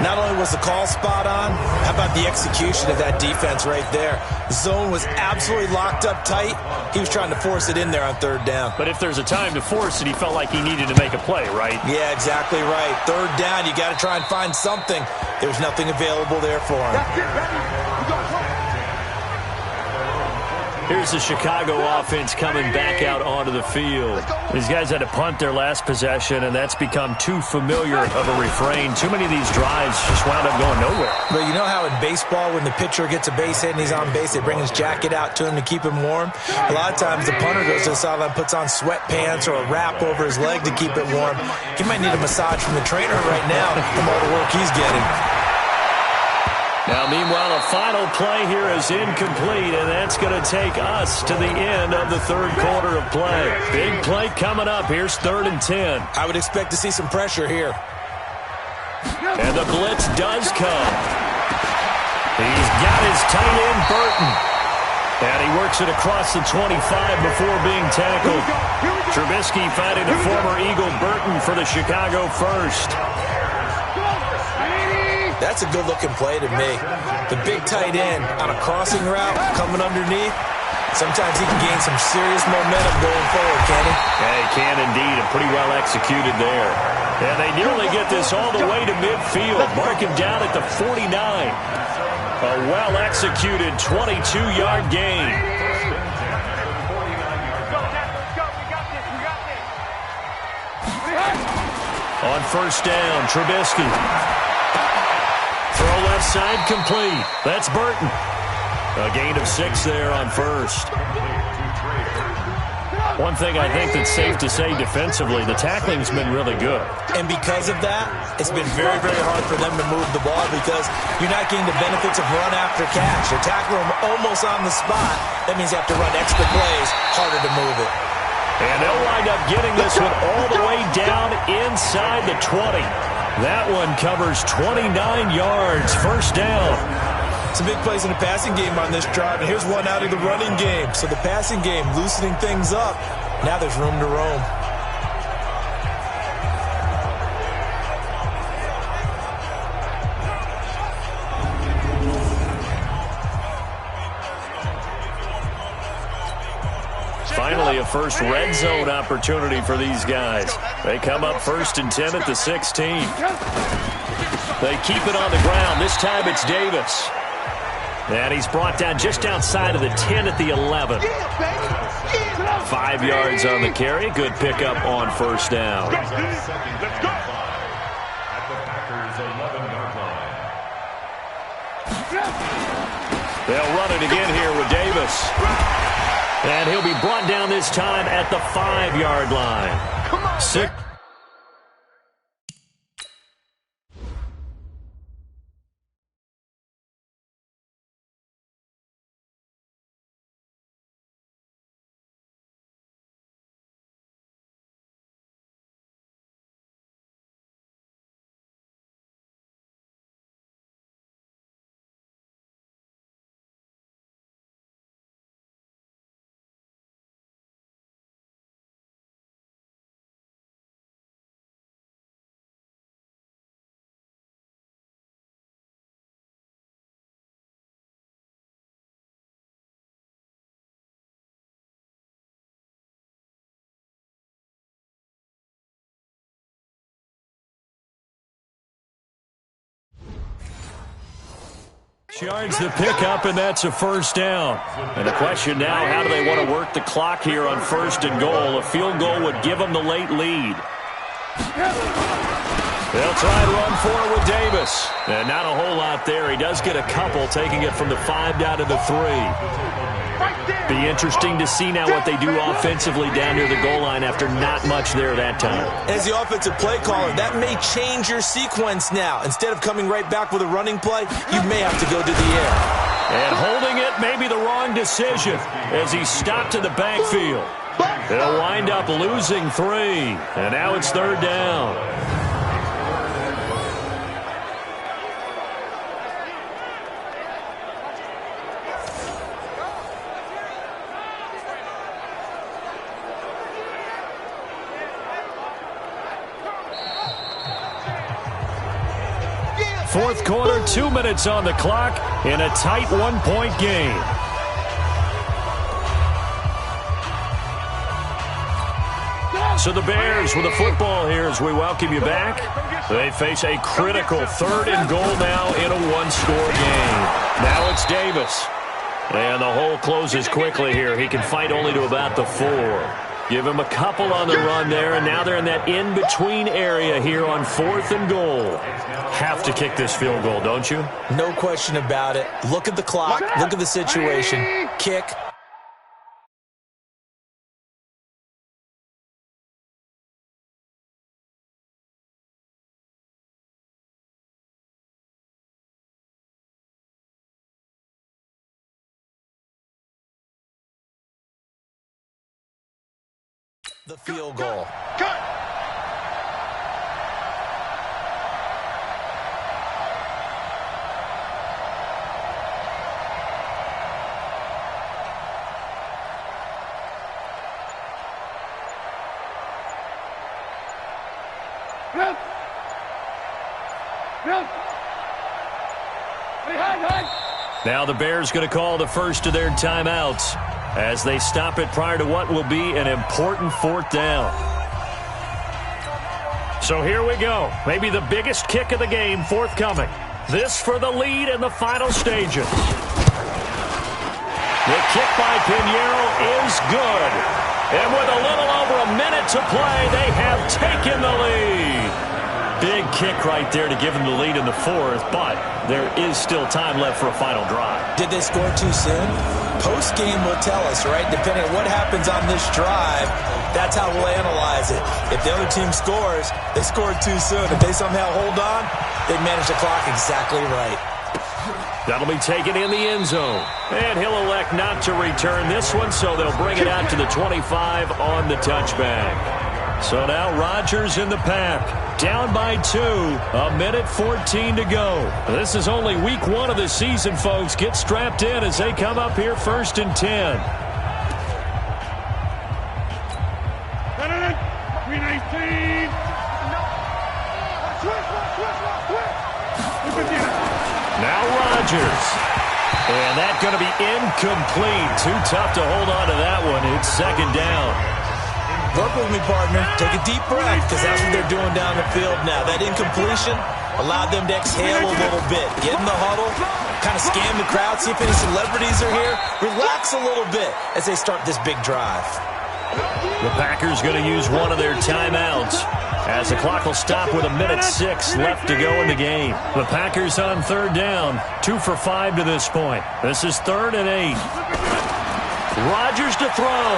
Not only was the call spot on, how about the execution of that defense right there? The zone was absolutely locked up tight. He was trying to force it in there on 3rd down. But if there's a time to force it, he felt like he needed to make a play, right? Yeah, exactly right. 3rd down, you got to try and find something. There's nothing available there for him. Here's the Chicago offense coming back out onto the field. These guys had to punt their last possession, and that's become too familiar of a refrain. Too many of these drives just wound up going nowhere. But you know how in baseball, when the pitcher gets a base hit and he's on base, they bring his jacket out to him to keep him warm? A lot of times the punter goes to the sideline, puts on sweatpants or a wrap over his leg to keep it warm. He might need a massage from the trainer right now from all the work he's getting. Now, meanwhile, a final play here is incomplete, and that's going to take us to the end of the 3rd quarter of play. Big play coming up. Here's 3rd and 10. I would expect to see some pressure here. And the blitz does come. He's got his tight end, Burton. And he works it across the 25 before being tackled. Trubisky finding the former Eagle Burton for the Chicago first. That's a good-looking play to me. The big tight end on a crossing route coming underneath. Sometimes he can gain some serious momentum going forward, can he? Yeah, he can indeed, and pretty well executed there. And they nearly get this all the way to midfield. Mark him down at the 49. A well-executed 22-yard gain. On 1st down, Trubisky. Throw left side complete. That's Burton. A gain of 6 there on 1st. One thing I think that's safe to say defensively, the tackling's been really good. And because of that, it's been very, very hard for them to move the ball because you're not getting the benefits of run after catch. You're tackling them almost on the spot. That means you have to run extra plays, harder to move it. And they'll wind up getting this one all the way down inside the 20. That one covers 29 yards, first down. Some big plays in the passing game on this drive, and here's one out of the running game. So the passing game loosening things up. Now there's room to roam. Finally, a first red zone opportunity for these guys. They come up 1st and 10 at the 16. They keep it on the ground. This time it's Davis. And he's brought down just outside of the 10 at the 11. 5 yards on the carry. Good pickup on first down. At the Packers' 11-yard line. They'll run it again here with Davis. And he'll be brought down this time at the 5-yard line. Come on, Six. Yards the pickup, and that's a first down. And the question now, how do they want to work the clock here on 1st and goal? A field goal would give them the late lead. They'll try and run for it with Davis. And not a whole lot there. He does get a couple, taking it from the 5 down to the 3. Be interesting to see now what they do offensively down near the goal line after not much there that time. As the offensive play caller, that may change your sequence now. Instead of coming right back with a running play, you may have to go to the air. And holding it may be the wrong decision as he stopped in the backfield. They'll wind up losing 3. And now it's 3rd down. Fourth quarter, 2 minutes on the clock in a tight 1-point game. So the Bears with the football here as we welcome you back. They face a critical 3rd and goal now in a 1-score game. Now it's Davis. And the hole closes quickly here. He can fight only to about the 4. Give him a couple on the run there, and now they're in that in-between area here on 4th and goal. Have to kick this field goal, don't you? No question about it. Look at the clock. Look at the situation. Kick. The field goal. Cut! Now the Bears going to call the first of their timeouts as they stop it prior to what will be an important 4th down. So here we go. Maybe the biggest kick of the game forthcoming. This for the lead in the final stages. The kick by Pinheiro is good. And with a little over a minute to play, they have taken the lead. Big kick right there to give them the lead in the 4th, but there is still time left for a final drive. Did they score too soon? Post-game will tell us, right? Depending on what happens on this drive, that's how we'll analyze it. If the other team scores, they scored too soon. If they somehow hold on, they manage the clock exactly right. That'll be taken in the end zone. And he'll elect not to return this one, so they'll bring it out to the 25 on the touchback. So now Rodgers in the pack. Down by 2. A minute 14 to go. This is only week 1 of the season, folks. Get strapped in as they come up here 1st and 10. Now Rodgers. And that's going to be incomplete. Too tough to hold on to that one. It's 2nd down. Work with me, partner. Take a deep breath, because that's what they're doing down the field now. That incompletion allowed them to exhale a little bit. Get in the huddle, kind of scan the crowd, see if any celebrities are here. Relax a little bit as they start this big drive. The Packers going to use one of their timeouts as the clock will stop with a minute 6 left to go in the game. The Packers on 3rd down, 2 for 5 to this point. This is 3rd and 8. Rodgers to throw.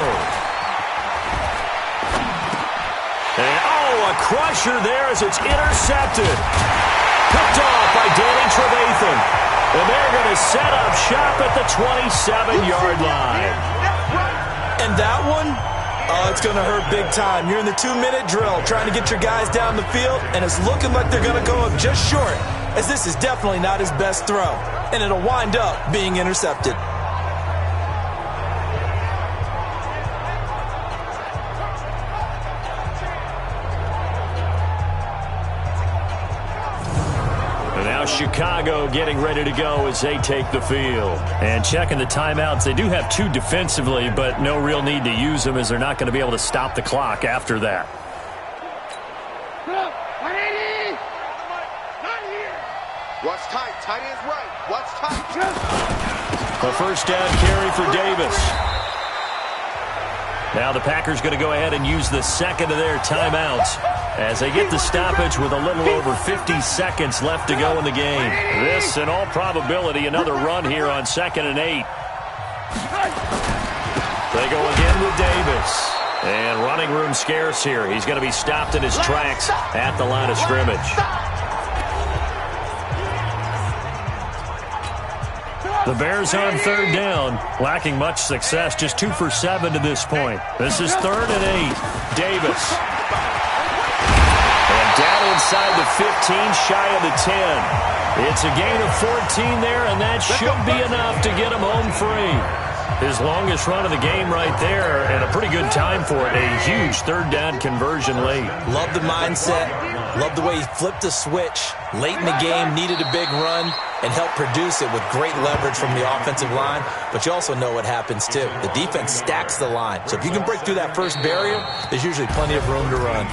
And, a crusher there as it's intercepted. Picked off by Danny Trevathan. And they're going to set up shop at the 27-yard line. And that one, it's going to hurt big time. You're in the 2-minute drill trying to get your guys down the field, and it's looking like they're going to go up just short, as this is definitely not his best throw. And it'll wind up being intercepted. Chicago getting ready to go as they take the field. And checking the timeouts, they do have 2 defensively, but no real need to use them as they're not going to be able to stop the clock after that. Watch tight. Tight end's right. Watch tight. A 1st down carry for Davis. Now the Packers going to go ahead and use the 2nd of their timeouts as they get the stoppage with a little over 50 seconds left to go in the game. This, in all probability, another run here on 2nd and 8. They go again with Davis. And running room scarce here. He's going to be stopped in his tracks at the line of scrimmage. The Bears on 3rd down, lacking much success, just 2 for 7 to this point. This is 3rd and 8. Davis. And down inside the 15, shy of the 10. It's a gain of 14 there, and that should be enough to get him home free. His longest run of the game right there, and a pretty good time for it. A huge 3rd down conversion late. Love the mindset. Love the way he flipped the switch. Late in the game, needed a big run, and helped produce it with great leverage from the offensive line. But you also know what happens, too. The defense stacks the line. So if you can break through that first barrier, there's usually plenty of room to run.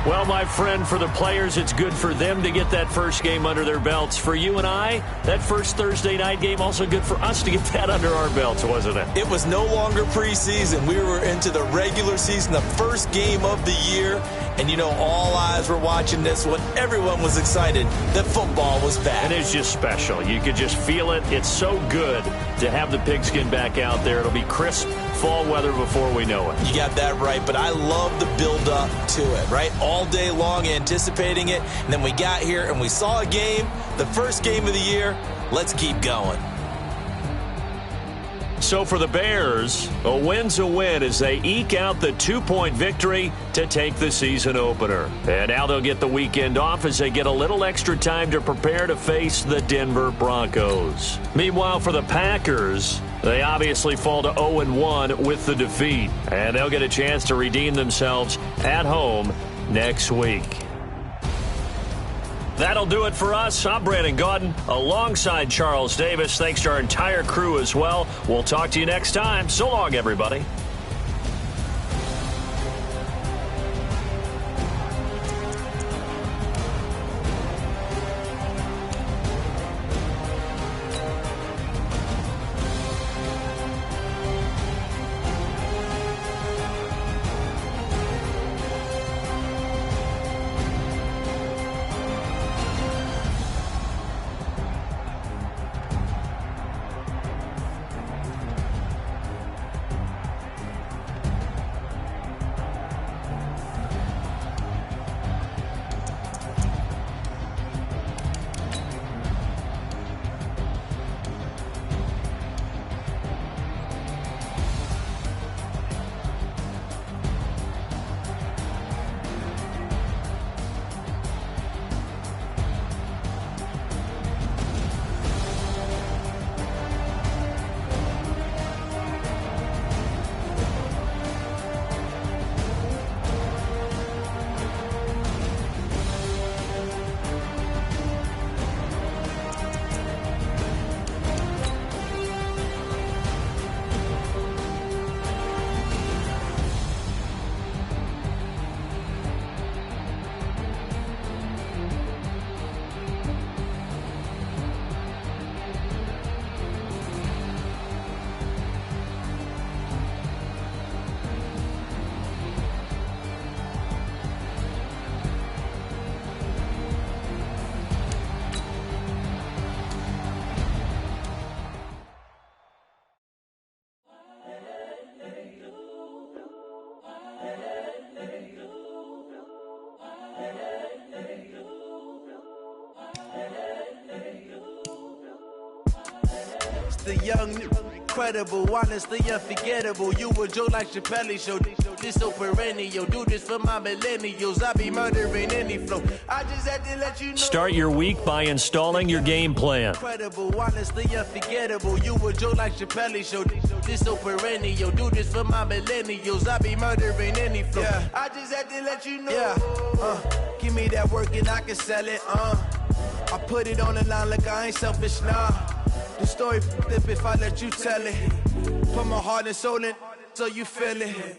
Well, my friend, for the players, it's good for them to get that first game under their belts. For you and I, that first Thursday night game, also good for us to get that under our belts, wasn't it? It was no longer preseason. We were into the regular season, the first game of the year. And, you know, all eyes were watching this one. Everyone was excited that football was back. And it's just special. You could just feel it. It's so good to have the pigskin back out there. It'll be crisp fall weather before we know it. You got that right, but I love the build-up to it, right? All day long anticipating it, and then we got here and we saw a game, the first game of the year. Let's keep going. So for the Bears, a win's a win as they eke out the 2-point victory to take the season opener. And now they'll get the weekend off as they get a little extra time to prepare to face the Denver Broncos. Meanwhile, for the Packers, they obviously fall to 0-1 with the defeat. And they'll get a chance to redeem themselves at home next week. That'll do it for us. I'm Brandon Gaudin alongside Charles Davis. Thanks to our entire crew as well. We'll talk to you next time. So long, everybody. The young, incredible, honestly unforgettable. You a Joe like Chappelle show. This so perennial. Do this for my millennials. I be murdering any flow. I just had to let you know. Start your week by installing your game plan. Incredible, honestly unforgettable. You a Joe like Chappelle show. This so perennial. Do this for my millennials. I be murdering any flow. Yeah. I just had to let you know. Yeah. Give me that work and I can sell it. I put it on the line like I ain't selfish, nah. The story flip if I let you tell it. Put my heart and soul in so you feel it.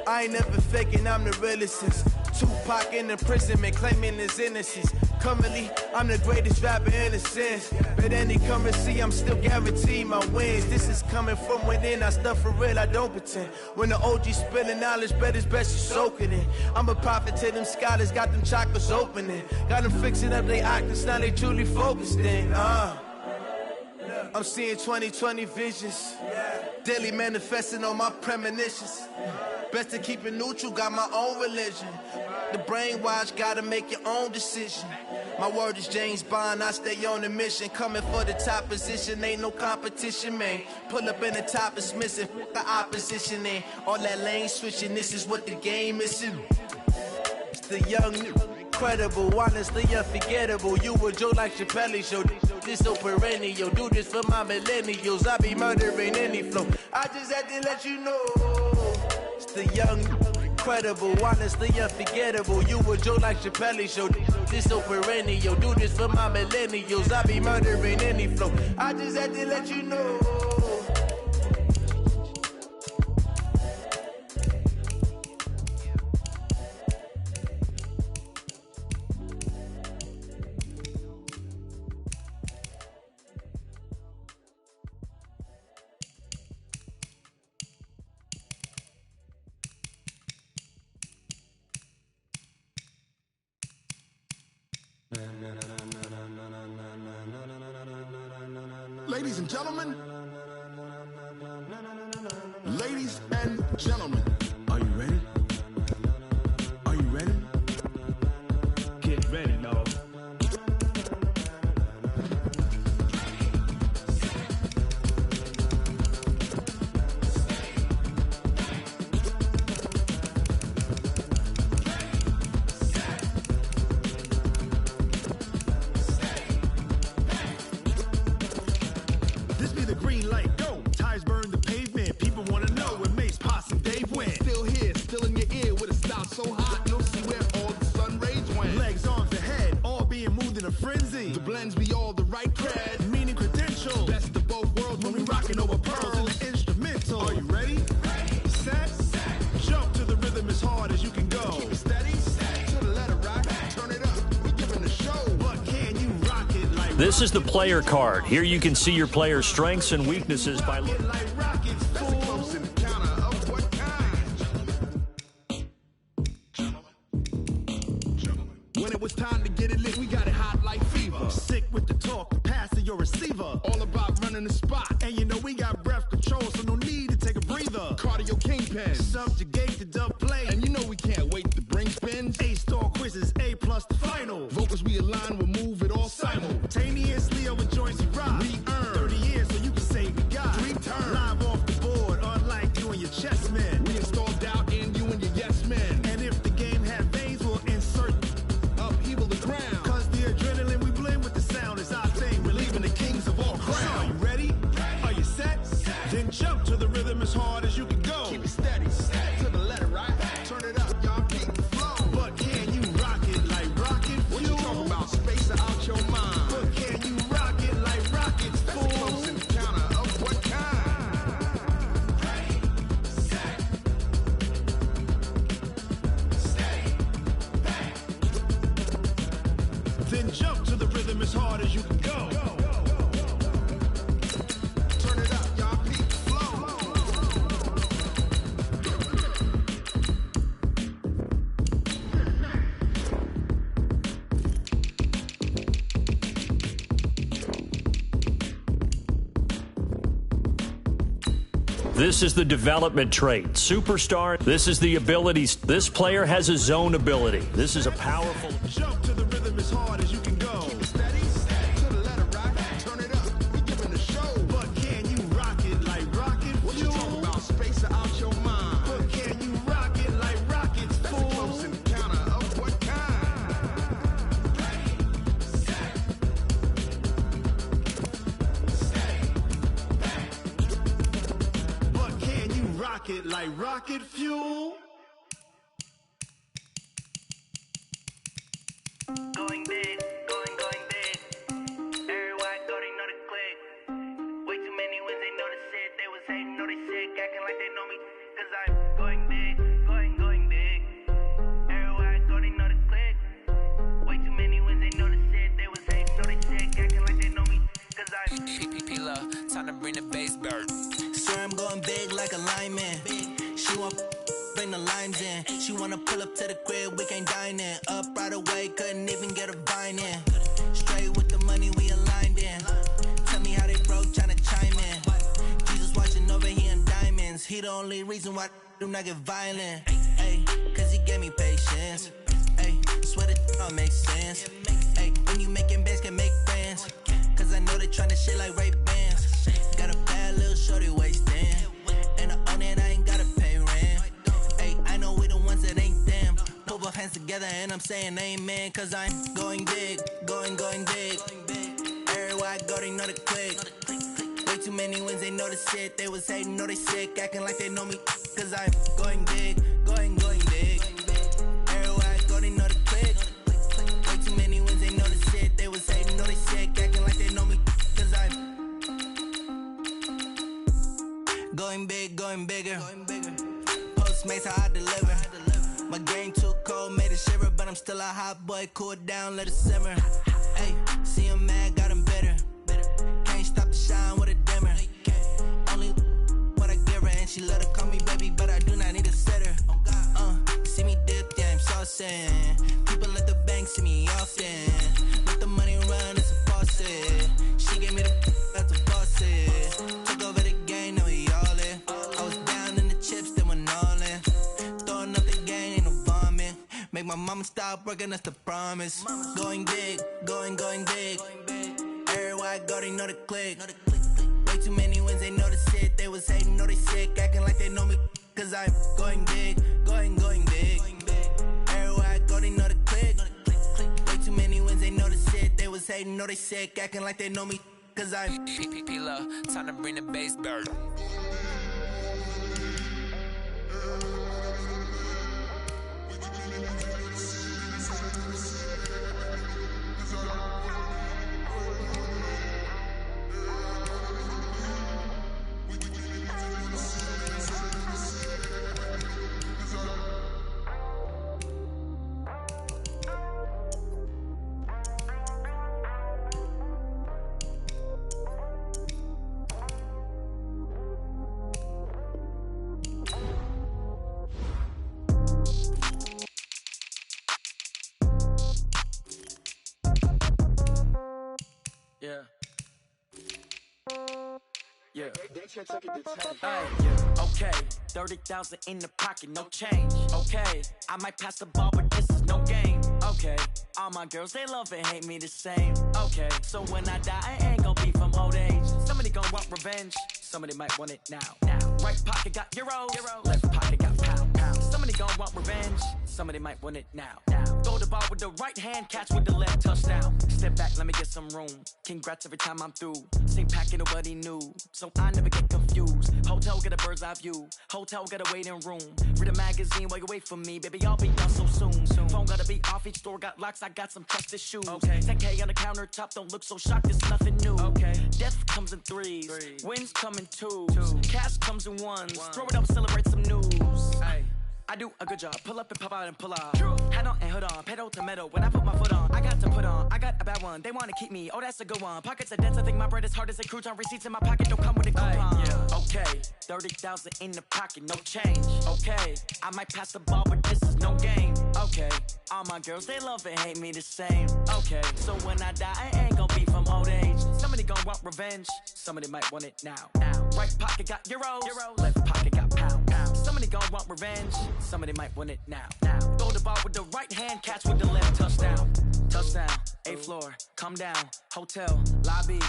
I ain't never faking, I'm the realest since Tupac in imprisonment, claiming his innocence. Currently, I'm the greatest rapper in a sense. But any currency, I'm still guaranteed my wins. This is coming from within, I stuff for real, I don't pretend. When the OG spilling knowledge, bet it's best you soak it in. I'm a prophet to them scholars, got them chakras opening. Got them fixing up they octaves, now they truly focused in. I'm seeing 2020 visions. Daily manifesting on my premonitions. Best to keep it neutral, got my own religion. The brainwash, gotta make your own decision. My word is James Bond, I stay on the mission. Coming for the top position, ain't no competition, man. Pull up in the top is missing, the opposition in. All that lane switching, this is what the game is. It's the young, incredible, honestly unforgettable. You a Joe like Chappelle show. This so perennial. Do this for my millennials. I be murdering any flow. I just had to let you know. It's the young, incredible, honestly unforgettable. You a Joe like Chappelle show. This so perennial. Do this for my millennials. I be murdering any flow. I just had to let you know. Ladies and gentlemen, ladies and gentlemen, are you ready? Are you ready? Get ready, y'all. This is the player card. Here you can see your player's strengths and weaknesses by looking. When it was time to get it lit, we got it hot like fever. Sick with the talk, passing your receiver. All about running the spot. And you know we got breath control, so no need to take a breather. Cardio kingpin, subjugate the dub play. And you know we can't wait to bring spins. A-star quizzes, A+ the final. Vocals we align, we'll move it all simultaneously over joints we rock. We earn 30 years, so you can say we got 3 turns. Live off the board, unlike you and your chess men. We install doubt in you and your yes men. And if the game had veins, we'll insert upheaval the ground. Cause the adrenaline we blend with the sound is our thing. We're leaving the kings of all crowns. So are you ready? Are you set? Then jump to the rhythm as hard as you can go. Keep it steady, to the letter, right? Turn it up, y'all keep the flow. But can you rock it like rocket fuel? What you talking about? Space out your mind. But can you rock it like rockets, fool? That's a close encounter of what kind? Ready, set, steady, back. Then jump to the rhythm as hard as you can go. Turn it up, y'all keep the flow. This is the development trait. Superstar. This is the abilities. This player has a zone ability. This is a powerful. Jump to the rhythm as hard as you can go. Keep it steady, to the letter, right? Turn it up, we giving the show. But rocket like rocket fuel. Going big, going big. Everywhere I go, they know the click. Way too many wins, they know the shit. They was hating, know they sick, acting like they know me. Cause I'm going big, going big. Everywhere I go, they know the click. Way too many wins, they know the shit. They was hating, know they sick, acting like they know me. Cause I'm P-P-P-Love, time to bring the bass bird. Swear I'm going big like a lineman. She want bring the limes in. She wanna pull up to the crib, we can't dine in. Up right away, couldn't even get a vine in. Straight with the money we aligned in. Tell me how they broke, tryna chime in. Jesus watching over here in diamonds. He the only reason why I do not get violent. Ay, cause he gave me patience. Ay, swear that all makes sense. Ay, when you making bands can make friends. Cause I know they tryna shit like Ray-Bans. Got a bad little shorty wasting. And I own it, I ain't gotta pay rent. Ay, I know we the ones that ain't them. Put both hands together and I'm saying amen. Cause I'm going big, going big. Everywhere I go, they know the click. Way too many wins, they know the shit. They was hating, know they sick, acting like they know me. Cause I'm going big, going big. Everywhere I go, they know the click. Way too many wins, they know the shit. They was hating, know they sick, acting like they know me. Cause I'm going big, going bigger. Postmates how I deliver. My game too cold, made it shiver, but I'm still a hot boy. Cool it down, let it simmer. Hey, see him mad, got him bitter. Can't stop the shine with a dimmer. Only what I give her, and she love to call me baby, but I do not need a sitter. See me dip, yeah, I'm saucing. People at the bank see me often. Let the money run, it's a faucet. She gave me the that's a faucet. Took over the game, now we all in. I was down in the chips, then went all in. Throwing up the game, ain't no vomit. Make my mama stop working, that's the promise. Going big, going big. Everywhere I go, they know the click. Way too many wins, they know the shit. They was hating, know they sick, acting like they know me. Cause I'm going big, going big. Everywhere I go, they know the click. Way too many wins, they know the shit. They was hating, know they sick, acting like they know me. Cause I'm P-P-P-Love, time to bring the bass bird. Yeah. Okay, 30,000 in the pocket, no change. Okay, I might pass the ball, but this is no game. Okay, all my girls, they love and hate me the same. Okay, so when I die, I ain't gon' be from old age. Somebody gon' want revenge, somebody might want it now. Right pocket got euros, left pocket got pounds. Somebody gon' want revenge, somebody might want it now. Throw the ball with the right hand, catch with the left, touchdown. Step back, let me get some room. Congrats every time I'm through. Same packet, nobody knew, so I never get confused. Hotel get a bird's eye view. Hotel got a waiting room. Read a magazine while you wait for me, baby. I'll be done so soon. Phone gotta be off. Each store got locks. I got some trusted shoes. Okay. 10K on the countertop. Don't look so shocked. It's nothing new. Okay. Death comes in threes. Wins come in twos. Cash comes in ones. Throw it up, celebrate some news. Ay. I do a good job. Pull up and pop out and pull off. Hat on and hood on. Pedal to metal. When I put my foot on, I got to put on. I got a bad one. They want to keep me. Oh, that's a good one. Pockets are dense. I think my bread is hard as a crouton. Receipts in my pocket don't come with a coupon. Okay. 30,000 in the pocket. No change. Okay. I might pass the ball, but this is no game. Okay. All my girls, they love and hate me the same. Okay. So when I die, I ain't gonna be from old age. Somebody gonna want revenge. Somebody might want it now. Right pocket got euros. Left pocket got pounds. Somebody gonna want revenge. Somebody might want it now. Throw the ball with the right hand, catch with the left, touchdown. Touchdown, 8th floor, come down, hotel, lobby.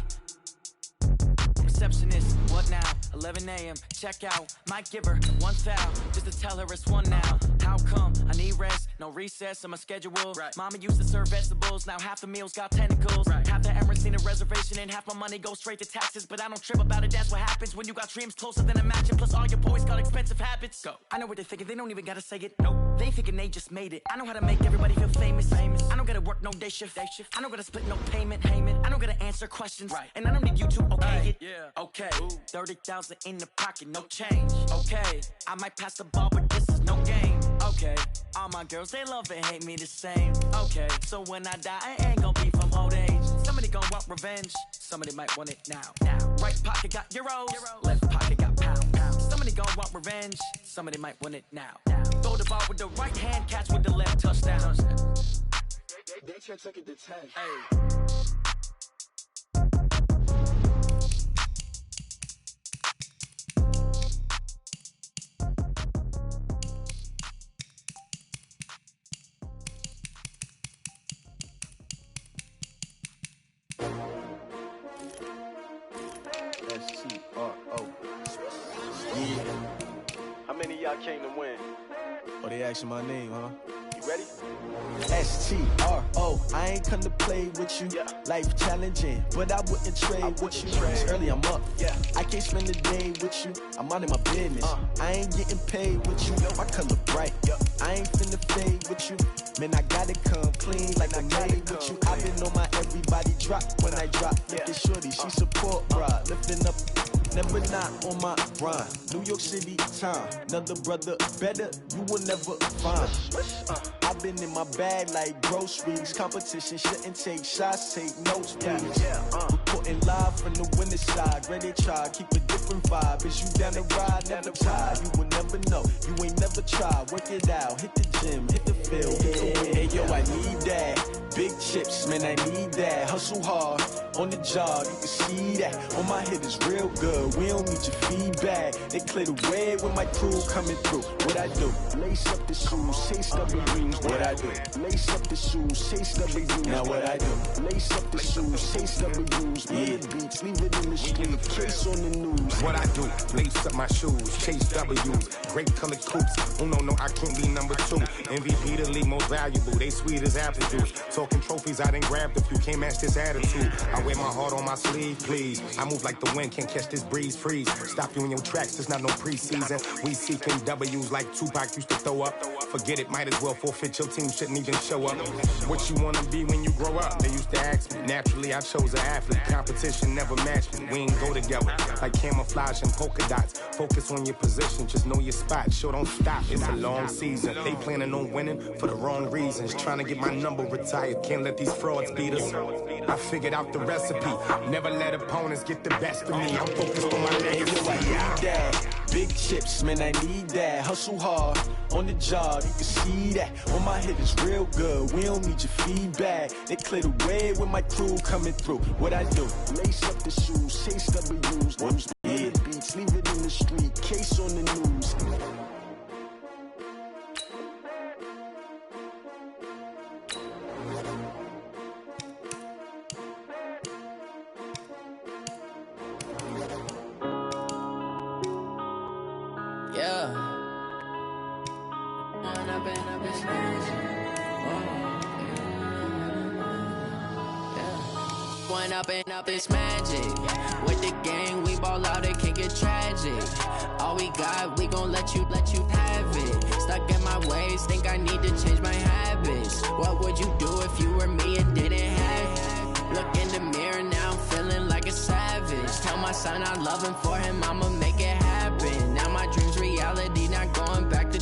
Receptionist, what now? 11 a.m., check out. Might give her one foul, just to tell her it's one now. How How come I need rest? No recess in my schedule. Right. Mama used to serve vegetables, now half the meals got tentacles. Right. Half the Emirates need a reservation and half my money goes straight to taxes. But I don't trip about it, that's what happens when you got dreams closer than a mansion. Plus all your boys got expensive habits. Go. I know what they're thinking, they don't even gotta say it. Nope. They thinking they just made it. I know how to make everybody feel famous. I don't gotta work no day shift. I don't gotta split no payment. I don't gotta answer questions. Right. And I don't need you to okay it. Yeah. Okay. 30,000 in the pocket, no change. Okay. I might pass the ball, but this is no game. Okay. All my girls, they love and hate me the same. Okay. So when I die, I ain't gonna be from old age. Somebody gon' want revenge. Somebody might want it now. Right pocket got euros. Left pocket got pounds. Somebody gon' want revenge. Somebody might want it now. Throw the ball with the right hand, catch with the left, touchdown. They check it to 10. Hey. How many of y'all came to win? Oh, they asking my name, huh? You ready? S-T-R-O, I ain't come to play with you. Life challenging, but I wouldn't trade with you. It's early, I'm up. I can't spend the day with you. I'm out in my business. I ain't getting paid with you. My color bright. I ain't finna fade with you. Man, I gotta come clean like I made with you. I've been on my everybody drop when I drop. Look at shorty, she support, bruh. Lifting up, never not on my grind. New York City time, another brother better, you will never find. I've been in my bag like groceries. Competition shouldn't take shots, take notes, please. Reporting live from the winning side. Ready to try, keep a different vibe. Is you down the ride, never tired. You will never know, you ain't never tried. Work it out, hit the gym, hit the field, hit the win. Hey yo, I need that. Big chips, man, I need that. Hustle hard, on the job, you can see that. On my hit is real good, we don't need your feedback. They clear the way when my crew coming through. What I do? Lace up the shoes, chase double rings. What I do? Lace up the shoes, chase double rings. Now what I do? Lace up the shoes, chase double rings. Yeah, beats, leave it in the street, case on the news. What I do? Lace up my shoes, chase W's. Great colored coops. Oh no, I can't be number 2. MVP the league most valuable. They sweet as apple juice. Talking trophies, I done grabbed a few. Can't match this attitude. I wear my heart on my sleeve, please. I move like the wind, can't catch this breeze, freeze. Stop you in your tracks, there's not no preseason. We seeking W's like Tupac used to throw up. Forget it, might as well forfeit. Your team shouldn't even show up. What you wanna be when you grow up? They used to ask me. Naturally, I chose an athlete. Competition never matched me. We ain't go together like camouflage and polka dots. Focus on your position, just know your spot. Sure, don't stop. It's a long season. They planning on winning for the wrong reasons. Trying to get my number retired. Can't let these frauds beat us. I figured out the recipe. Never let opponents get the best of me. I'm focused on my legacy. I need that. Big chips, man, I need that. Hustle hard, on the job, you can see that. On my hit is real good, we don't need your feedback. They clear the way with my crew coming through. What I do? Lace up the shoes, chase W's. Yeah, beats, leave it in the street, case on the news. Up it's magic. With the gang, we ball out, it can get tragic. All we got, we gon' let you have it. Stuck in my ways, think I need to change my habits. What would you do if you were me and didn't have it? Look in the mirror now, I'm feeling like a savage. Tell my son I love him, for him I'ma make it happen. Now my dream's reality, not going back to.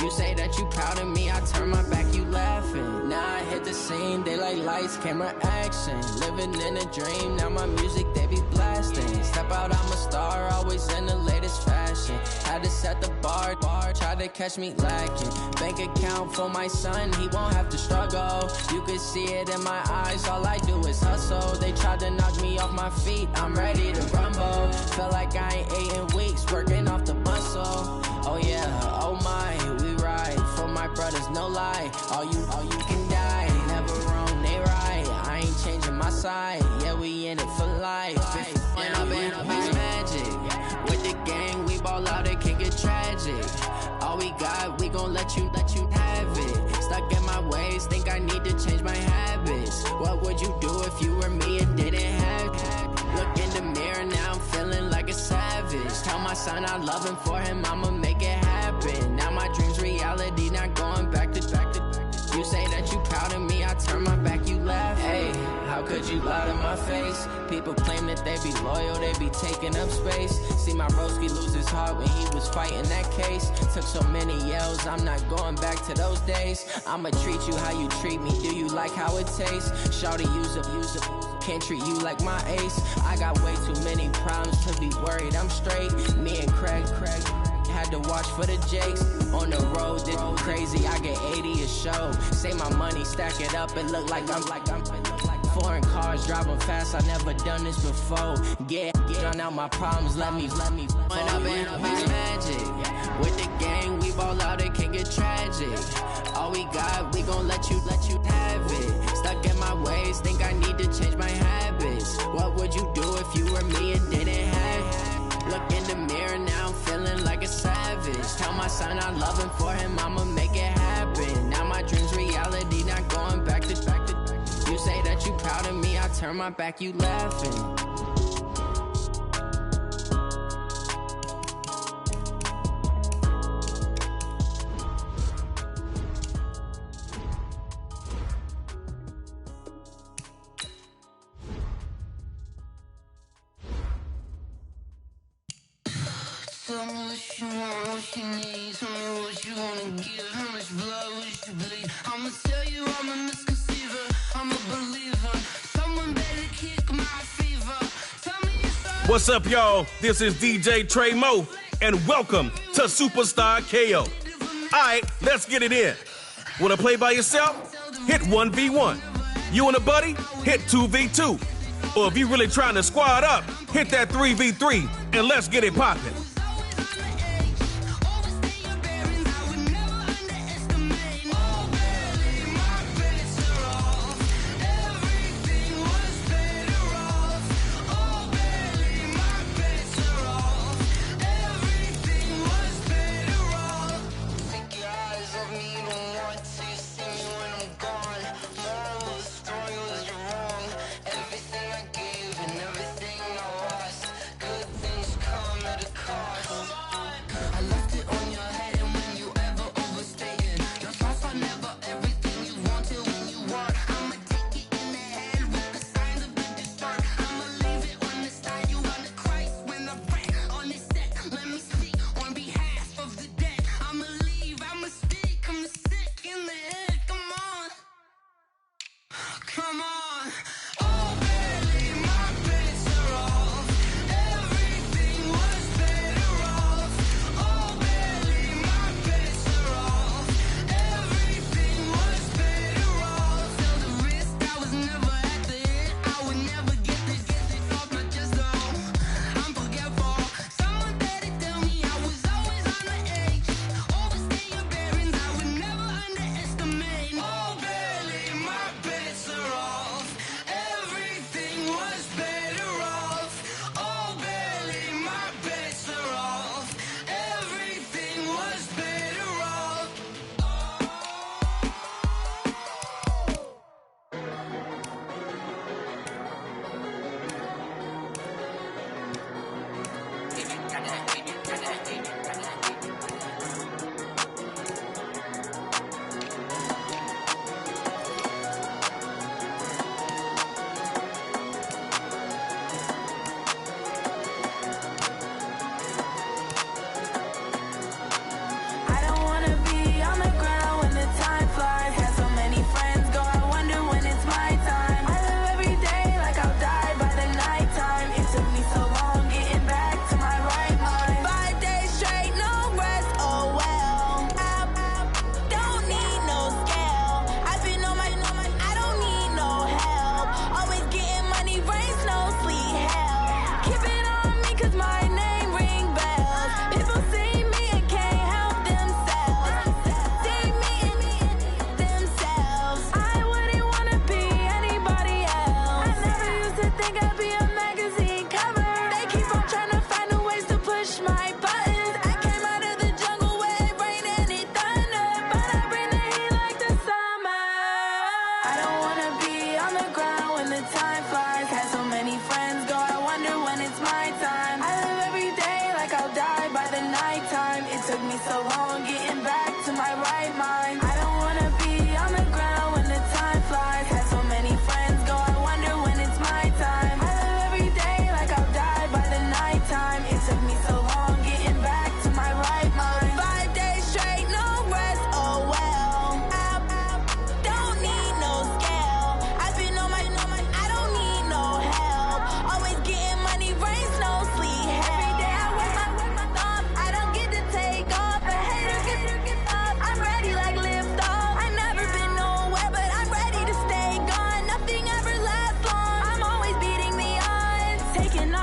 You say that you proud of me, I turn my back, you laughing. Now I hit the scene, they like lights, camera, action. Living in a dream, now my music, they be blasting. Step out, I'm a star, always in the latest fashion. Had to set the bar, try to catch me lacking. Bank account for my son, he won't have to struggle. You can see it in my eyes, all I do is hustle. They tried to knock me off my feet, I'm ready to rumble. Felt like I ain't ate in weeks, working off the muscle. Oh yeah, oh my, we ride for my brothers, no lie. All you can die, never wrong, they right. I ain't changing my side, yeah, we in it for life. And I've been magic. With the gang, we ball out, it can get tragic. All we got, we gon' let you have it. Stuck in my ways, think I need to change my habits. What would you do if you were me and didn't have it? Look in the mirror, now I'm feeling like a savage. Tell my son I love him, for him I'ma make it happen. Now my dream's reality, not going back to. You say that you proud of me, I turn my back, you laugh. Hey, how could you lie to my face? People claim that they be loyal, they be taking up space. See my broski lose his heart when he was fighting that case. Took so many yells, I'm not going back to those days. I'ma treat you how you treat me, do you like how it tastes? Shawty, use up, can't treat you like my ace. I got way too many problems to be worried, I'm straight. Me and Craig had to watch for the Jakes. On the road, this crazy, I get 80 a show. Say my money, stack it up, it look like I'm foreign cars, driving fast, I never done this before. Get out my problems, let me When up and it's magic. With the gang, we ball out, it can get tragic. All we got, we gon' let you have it. Stuck in my ways, think I need to change my habits. What would you do if you were me and didn't have it? Look in the mirror, now I'm feeling like a savage. Tell my son I love him, for him I'ma make it happen. Now my dream's reality, not going back to. You say that you proud of me, I turn my back, you laughing. Tell me what you want, what you need. Tell me what you wanna give. How much blood would you bleed? I'ma tell you I'm a misconceiver. I'm a believer. Someone better kick my fever. Tell me if What's up, y'all? This is DJ Trey Mo, and welcome to Superstar KO. Alright, let's get it in. Wanna play by yourself? Hit 1v1. You and a buddy? Hit 2v2. Or if you really trying to squad up, hit that 3v3, and let's get it poppin'. Everything I gave and everything I lost. Good things come at a cost.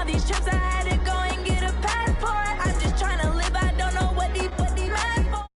all these trips, I had to go and get a passport. I'm just trying to live, I don't know what these mad for.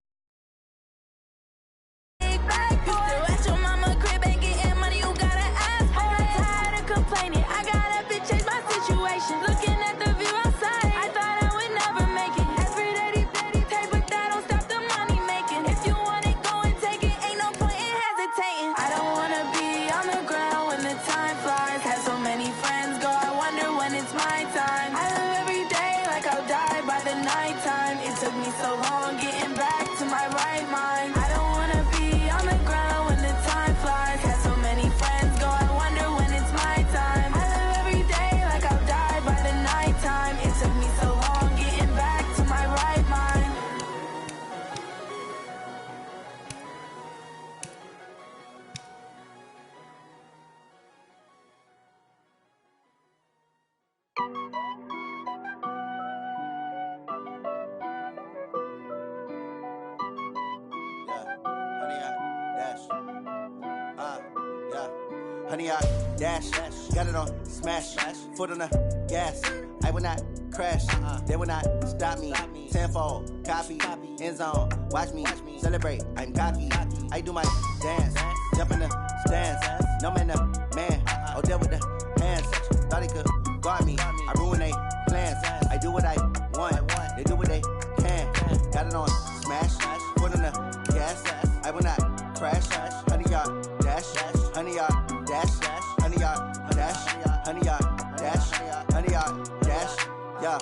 Big bag for. You still at your mama crib, ain't getting money, you gotta ask for it. I'm tired of complaining, I gotta change my situation. Looking at the view outside, I thought I would never make it. Every day they pay, but that don't stop the money making. If you want it, go and take it, ain't no point in hesitating. I don't wanna be on the ground when the time flies. Had so many friends go, I wonder when it's my time. I live every day like I'll die by the nighttime. It took me so long getting back to my right mind. I don't wanna be on the ground when the time flies. Had so many friends go, I wonder when it's my time. I live every day like I'll die by the nighttime. It took me so long getting back to my right mind. Honey, I dash, got it on smash, foot on the gas. I will not crash, they will not stop me. Tenfold, copy, end zone, watch me celebrate. I'm cocky, I do my dance, jump in the stands. No man, the man, oh, there with the hands. Thought he could guard me, I ruin they plans. I do what I want, they do what they can. Got it on smash, foot on the gas. I will not crash, honey, y'all dash, honey, y'all dash, honey, y'all dash, honey, y'all dash, honey, y'all dash, yeah.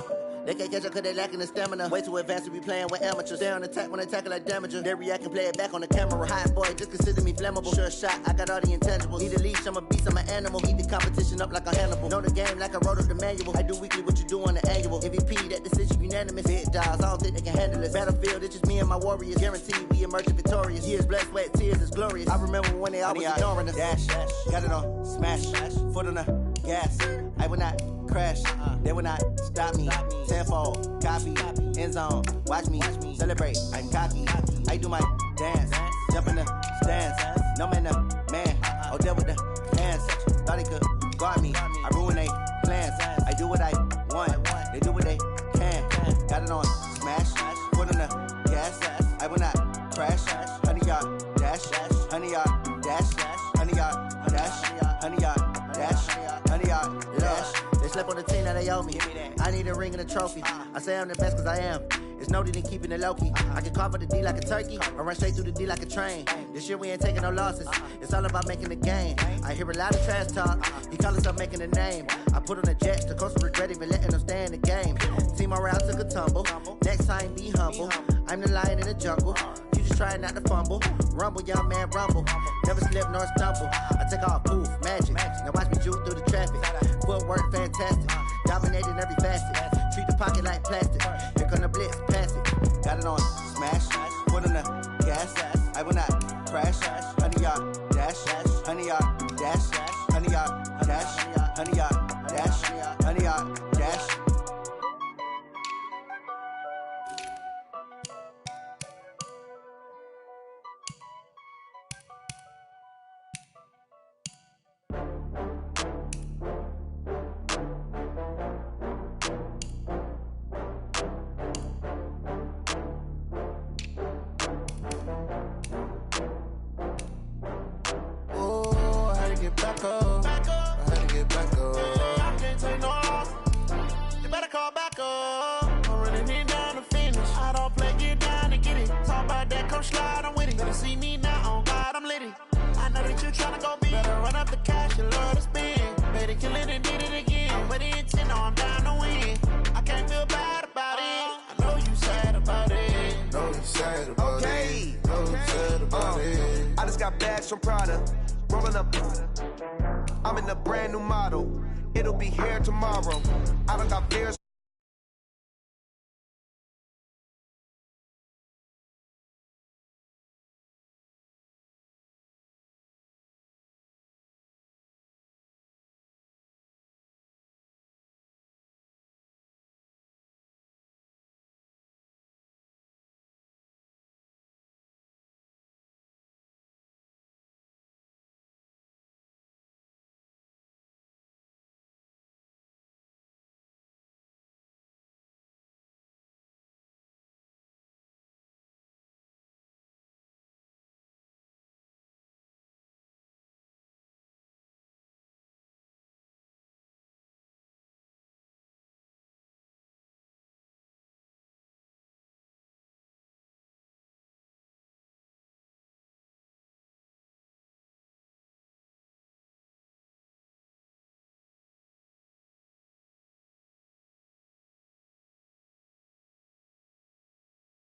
They can't catch up cause they lacking the stamina. Way too advanced to be playing with amateurs. They on attack when they tackle like damager. They react and play it back on the camera. Hot boy, just consider me flammable. Sure shot, I got all the intangibles. Need a leash, I'm a beast, I'm an animal. Eat the competition up like a Hannibal. Know the game like I wrote up the manual. I do weekly what you do on the annual. MVP, that decision unanimous. Big dials, I don't think they can handle it. Battlefield, it's just me and my warriors. Guaranteed we emerge victorious. Years, blood, sweat, tears, it's glorious. I remember when they always ignoring us. Dash, got it on smash, foot on the gas. I will not crash, they will not stop me. Tenfold, copy, end zone, watch me celebrate. I'm cocky, I do my dance, jump in the stands. No man, the man, oh, there with the hands. Thought he could guard me, I ruin they plans. I do what I want, they do what they can. Got it on smash, foot on the gas. I will not crash, honey, y'all dash, honey, y'all dash, honey, y'all dash, honey, y'all dash, honey, y'all dash. They slept on the team that they owe me. I need a ring and a trophy. I say I'm the best cause I am. It's no need in keeping it low-key. I can carve up the D like a turkey or run straight through the D like a train. This year we ain't taking no losses. It's all about making the game. I hear a lot of trash talk. He call himself making a name. I put on the Jets. The coach regret even letting them stay in the game. Team morale took a tumble. Next time be humble. I'm the lion in the jungle. You just trying not to fumble. Rumble, young man, rumble. Never slip nor stumble. I take off, poof, magic. Now watch me juke through the traffic. Footwork fantastic. Dominating every facet. Treat the pocket like plastic. Here come the blitz, pass it. Got it on smash. Foot on the gas. I will not crash. Honey, y'all dash. Honey, y'all dash. Honey, y'all dash. Honey, y'all dash. Honey, y'all dash.